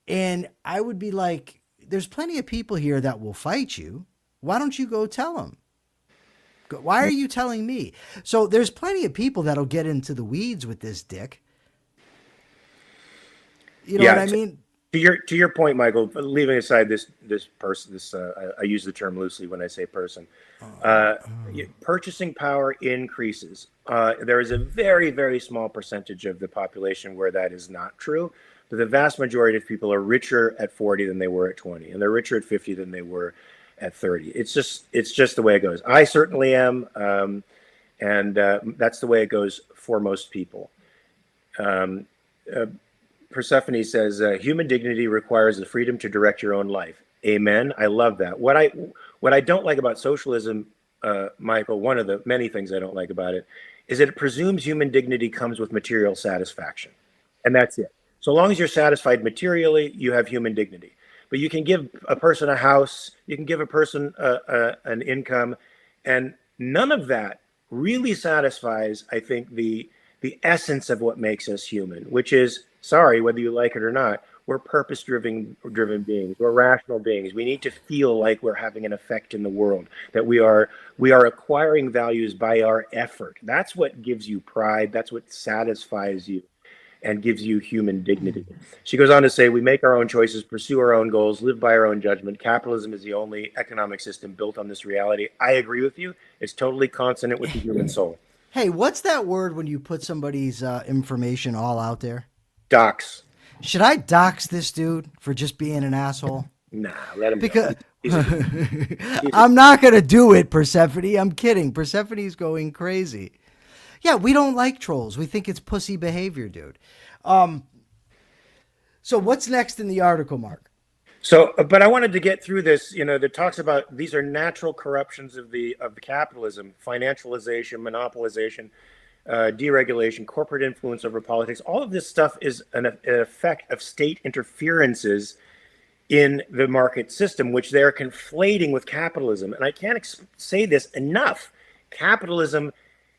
[SPEAKER 4] And I would be like, there's plenty of people here that will fight you. Why don't you go tell them? Why are you telling me? So there's plenty of people that'll get into the weeds with this dick. You know what I mean?
[SPEAKER 3] To your point, Michael, leaving aside this person, I use the term loosely when I say person. Purchasing power increases. There is a very, very small percentage of the population where that is not true, but the vast majority of people are richer at 40 than they were at 20, and they're richer at 50 than they were at 30. It's just the way it goes. I certainly am, and that's the way it goes for most people. Persephone says, human dignity requires the freedom to direct your own life. Amen. I love that. What I don't like about socialism, Michael, one of the many things I don't like about it, is that it presumes human dignity comes with material satisfaction. And that's it. So long as you're satisfied materially, you have human dignity. But you can give a person a house, you can give a person an income, and none of that really satisfies, I think, the essence of what makes us human, which is, sorry, whether you like it or not, we're purpose-driven beings. We're rational beings. We need to feel like we're having an effect in the world, that we are acquiring values by our effort. That's what gives you pride. That's what satisfies you and gives you human dignity. She goes on to say, we make our own choices, pursue our own goals, live by our own judgment. Capitalism is the only economic system built on this reality. I agree with you. It's totally consonant with the human soul.
[SPEAKER 4] Hey, what's that word when you put somebody's information all out there?
[SPEAKER 3] Dox.
[SPEAKER 4] Should I dox this dude for just being an asshole?
[SPEAKER 3] Nah, let him
[SPEAKER 4] because
[SPEAKER 3] go.
[SPEAKER 4] I'm not going to do it, Persephone. I'm kidding. Persephone's going crazy. Yeah, we don't like trolls. We think it's pussy behavior, dude. So what's next in the article, Mark?
[SPEAKER 3] So, but I wanted to get through this, that talks about these are natural corruptions of the capitalism: financialization, monopolization, deregulation, corporate influence over politics. All of this stuff is an effect of state interferences in the market system, which they're conflating with capitalism. And I can't say this enough. Capitalism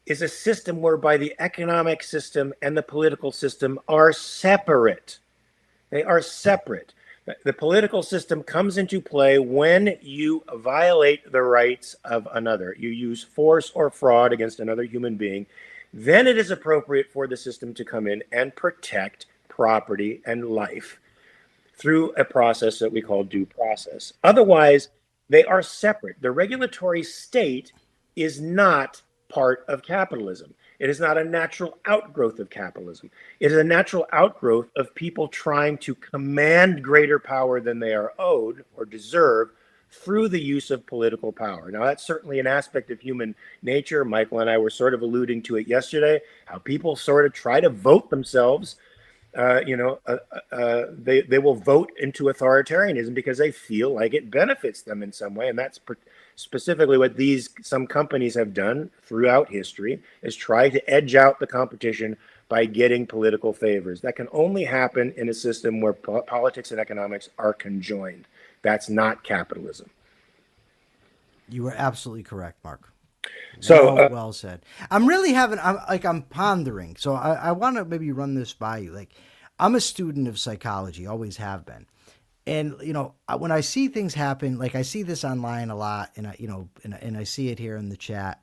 [SPEAKER 3] is a system whereby the economic system and the political system are separate. They are separate. The political system comes into play when you violate the rights of another. You use force or fraud against another human being. Then it is appropriate for the system to come in and protect property and life through a process that we call due process. Otherwise, they are separate. The regulatory state is not part of capitalism. It is not a natural outgrowth of capitalism. It is a natural outgrowth of people trying to command greater power than they are owed or deserve through the use of political power. Now, that's certainly an aspect of human nature. Michael and I were sort of alluding to it yesterday, how people sort of try to vote themselves. They will vote into authoritarianism because they feel like it benefits them in some way. And that's specifically what some companies have done throughout history, is try to edge out the competition by getting political favors. That can only happen in a system where politics and economics are conjoined. That's not capitalism.
[SPEAKER 4] You were absolutely correct, Mark.
[SPEAKER 3] So
[SPEAKER 4] well said. I'm pondering. So I want to maybe run this by you. Like, I'm a student of psychology, always have been. And, when I see things happen, like I see this online a lot and I see it here in the chat,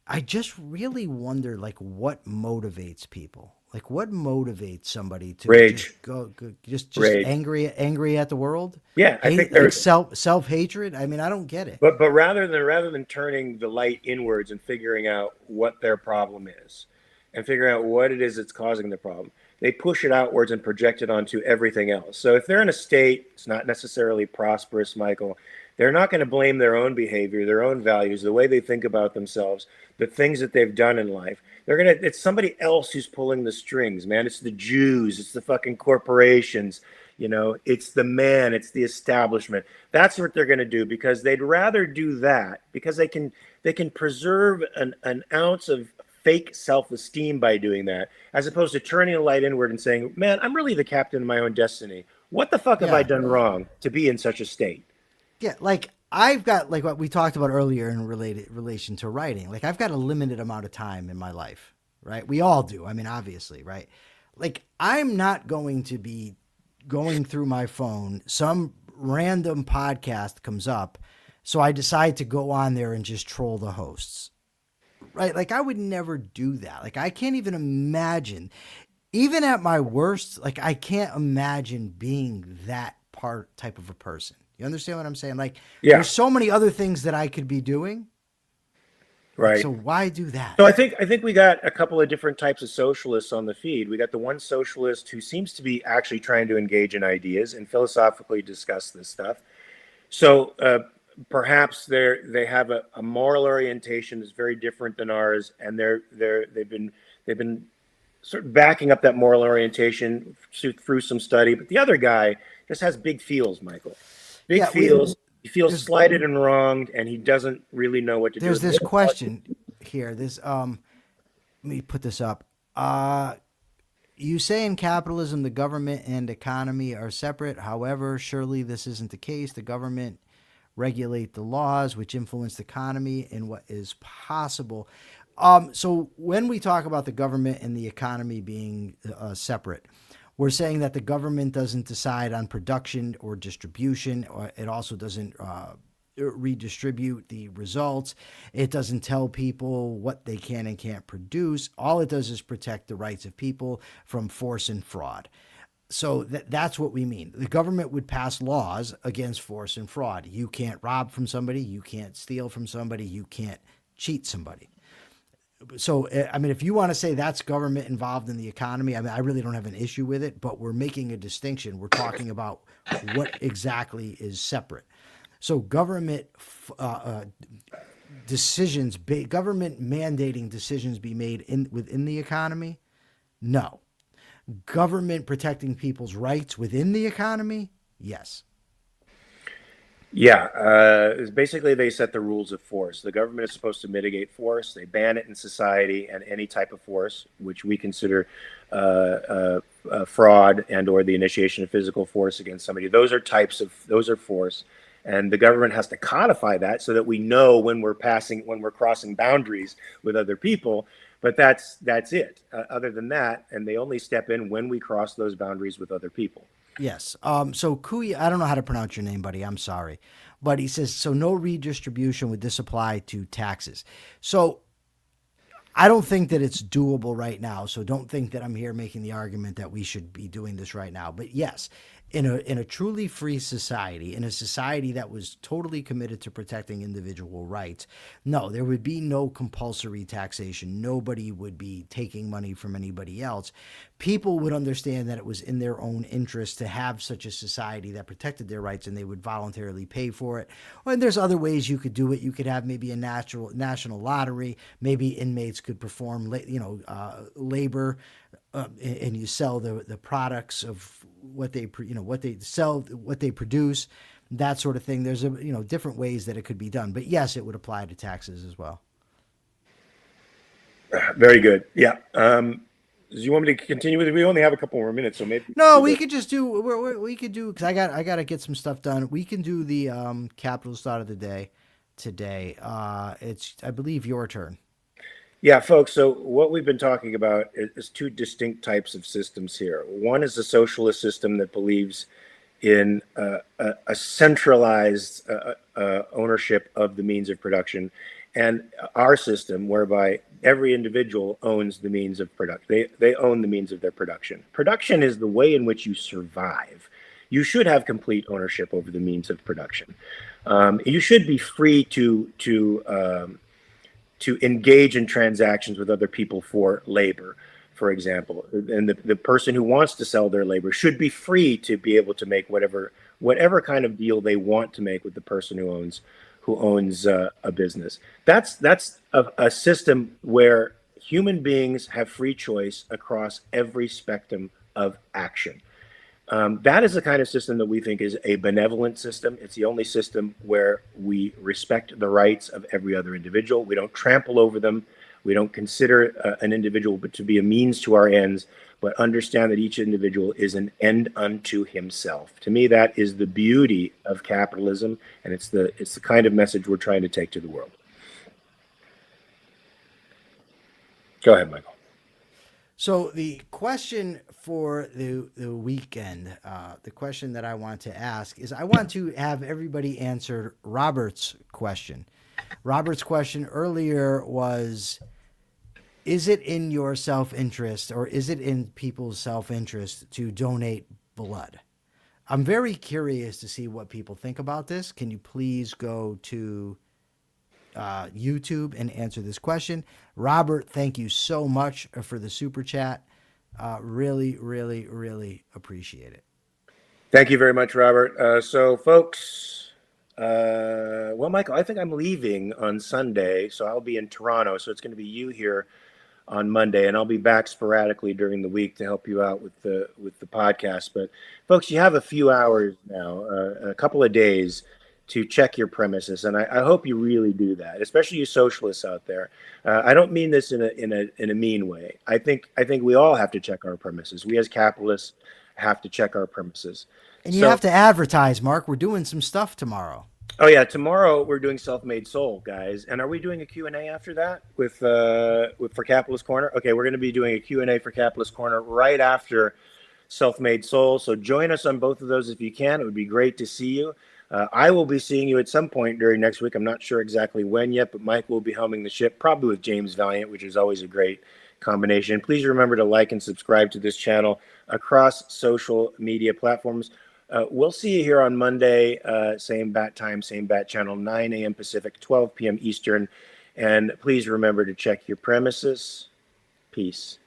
[SPEAKER 4] I just really wonder, like, what motivates people? Like, what motivates somebody to
[SPEAKER 3] rage,
[SPEAKER 4] just
[SPEAKER 3] rage.
[SPEAKER 4] angry at the world?
[SPEAKER 3] Yeah, I think there's
[SPEAKER 4] self-hatred. I mean, I don't get it.
[SPEAKER 3] But rather than turning the light inwards and figuring out what their problem is, and figuring out what it is that's causing the problem, they push it outwards and project it onto everything else. So if they're in a state it's not necessarily prosperous, Michael, they're not going to blame their own behavior, their own values, the way they think about themselves, the things that they've done in life. It's somebody else who's pulling the strings, man. It's the Jews, it's the fucking corporations, it's the man, it's the establishment. That's what they're going to do, because they'd rather do that because they can preserve an ounce of fake self-esteem by doing that, as opposed to turning the light inward and saying, man, I'm really the captain of my own destiny. What the fuck have I done wrong to be in such a state?
[SPEAKER 4] Yeah, like I've got, like what we talked about earlier in relation to writing, like I've got a limited amount of time in my life, right? We all do. I mean, obviously, right? Like, I'm not going to be going through my phone, some random podcast comes up, so I decide to go on there and just troll the hosts. Right? Like, I would never do that. Like, I can't even imagine, even at my worst, like, I can't imagine being that type of a person. You understand what I'm saying? Like,
[SPEAKER 3] Yeah.
[SPEAKER 4] there's so many other things that I could be doing.
[SPEAKER 3] Right.
[SPEAKER 4] Like, so why do that?
[SPEAKER 3] So I think we got a couple of different types of socialists on the feed. We got the one socialist who seems to be actually trying to engage in ideas and philosophically discuss this stuff. So perhaps they have a moral orientation that's very different than ours, and they've been sort of backing up that moral orientation through some study. But the other guy just has big feels, Michael. Big feels. He feels slighted and wronged, and he doesn't really know what to do.
[SPEAKER 4] There's this question here. Let me put this up. You say in capitalism the government and economy are separate. However, surely this isn't the case. The government regulate the laws which influence the economy and what is possible. So when we talk about the government and the economy being separate, we're saying that the government doesn't decide on production or distribution, or it also doesn't redistribute the results. It doesn't tell people what they can and can't produce. All it does is protect the rights of people from force and fraud. So that's what we mean. The government would pass laws against force and fraud. You can't rob from somebody. You can't steal from somebody. You can't cheat somebody. So, I mean, if you want to say that's government involved in the economy, I mean, I really don't have an issue with it, but we're making a distinction. We're talking about what exactly is separate. So government decisions, government mandating decisions be made within the economy? No. Government protecting people's rights within the economy? Yes.
[SPEAKER 3] Yeah, basically they set the rules of force. The government is supposed to mitigate force. They ban it in society, and any type of force, which we consider fraud and or the initiation of physical force against somebody. Those are force, and the government has to codify that so that we know when we're crossing boundaries with other people. But that's it. Other than that, and they only step in when we cross those boundaries with other people.
[SPEAKER 4] Yes. So Kuya, I don't know how to pronounce your name, buddy. I'm sorry. But he says, so no redistribution would this apply to taxes. So I don't think that it's doable right now. So don't think that I'm here making the argument that we should be doing this right now. But yes, in a truly free society, in a society that was totally committed to protecting individual rights, no, there would be no compulsory taxation. Nobody would be taking money from anybody else. People would understand that it was in their own interest to have such a society that protected their rights, and they would voluntarily pay for it. And there's other ways you could do it. You could have maybe a national lottery. Maybe inmates could perform, labor, and you sell the products of what they produce, that sort of thing. There's different ways that it could be done. But yes, it would apply to taxes as well.
[SPEAKER 3] Very good. Yeah. Do you want me to continue with it? We only have a couple more minutes, so maybe.
[SPEAKER 4] No, we could just do. We could do, because I got to get some stuff done. We can do the capitalist thought of the day today. It's, I believe, your turn.
[SPEAKER 3] Yeah, folks. So what we've been talking about is two distinct types of systems here. One is a socialist system that believes in a centralized ownership of the means of production, and our system whereby every individual owns the means of production. They own the means of their production. Production is the way in which you survive. You should have complete ownership over the means of production. You should be free to engage in transactions with other people for labor, for example. And the person who wants to sell their labor should be free to be able to make whatever kind of deal they want to make with the person who owns a business. That's a system where human beings have free choice across every spectrum of action. That is the kind of system that we think is a benevolent system. It's the only system where we respect the rights of every other individual. We don't trample over them. We don't consider an individual but to be a means to our ends, but understand that each individual is an end unto himself. To me, that is the beauty of capitalism, and it's the kind of message we're trying to take to the world. Go ahead, Michael.
[SPEAKER 4] So the question for the weekend, the question that I want to ask is, I want to have everybody answer Robert's question. Robert's question earlier was, is it in your self-interest, or is it in people's self-interest to donate blood? I'm very curious to see what people think about this. Can you please go to YouTube and answer this question? Robert, thank you so much for the super chat. Really, really, really appreciate it.
[SPEAKER 3] Thank you very much, Robert. So, folks, well, Michael, I think I'm leaving on Sunday, so I'll be in Toronto. So it's going to be you here on Monday, and I'll be back sporadically during the week to help you out with the podcast. But, folks, you have a few hours now, a couple of days to check your premises, and I hope you really do that, especially you socialists out there. I don't mean this in a mean way. I think we all have to check our premises. We as capitalists have to check our premises.
[SPEAKER 4] And you have to advertise, Mark. We're doing some stuff tomorrow.
[SPEAKER 3] Oh yeah, tomorrow we're doing Self-Made Soul, guys. And are we doing a Q&A after that with for Capitalist Corner? Okay, we're going to be doing a Q&A for Capitalist Corner right after Self-Made Soul. So join us on both of those if you can. It would be great to see you. I will be seeing you at some point during next week. I'm not sure exactly when yet, but Mike will be helming the ship, probably with James Valiant, which is always a great combination. Please remember to like and subscribe to this channel across social media platforms. We'll see you here on Monday, same bat time, same bat channel, 9 a.m. Pacific, 12 p.m. Eastern. And please remember to check your premises. Peace.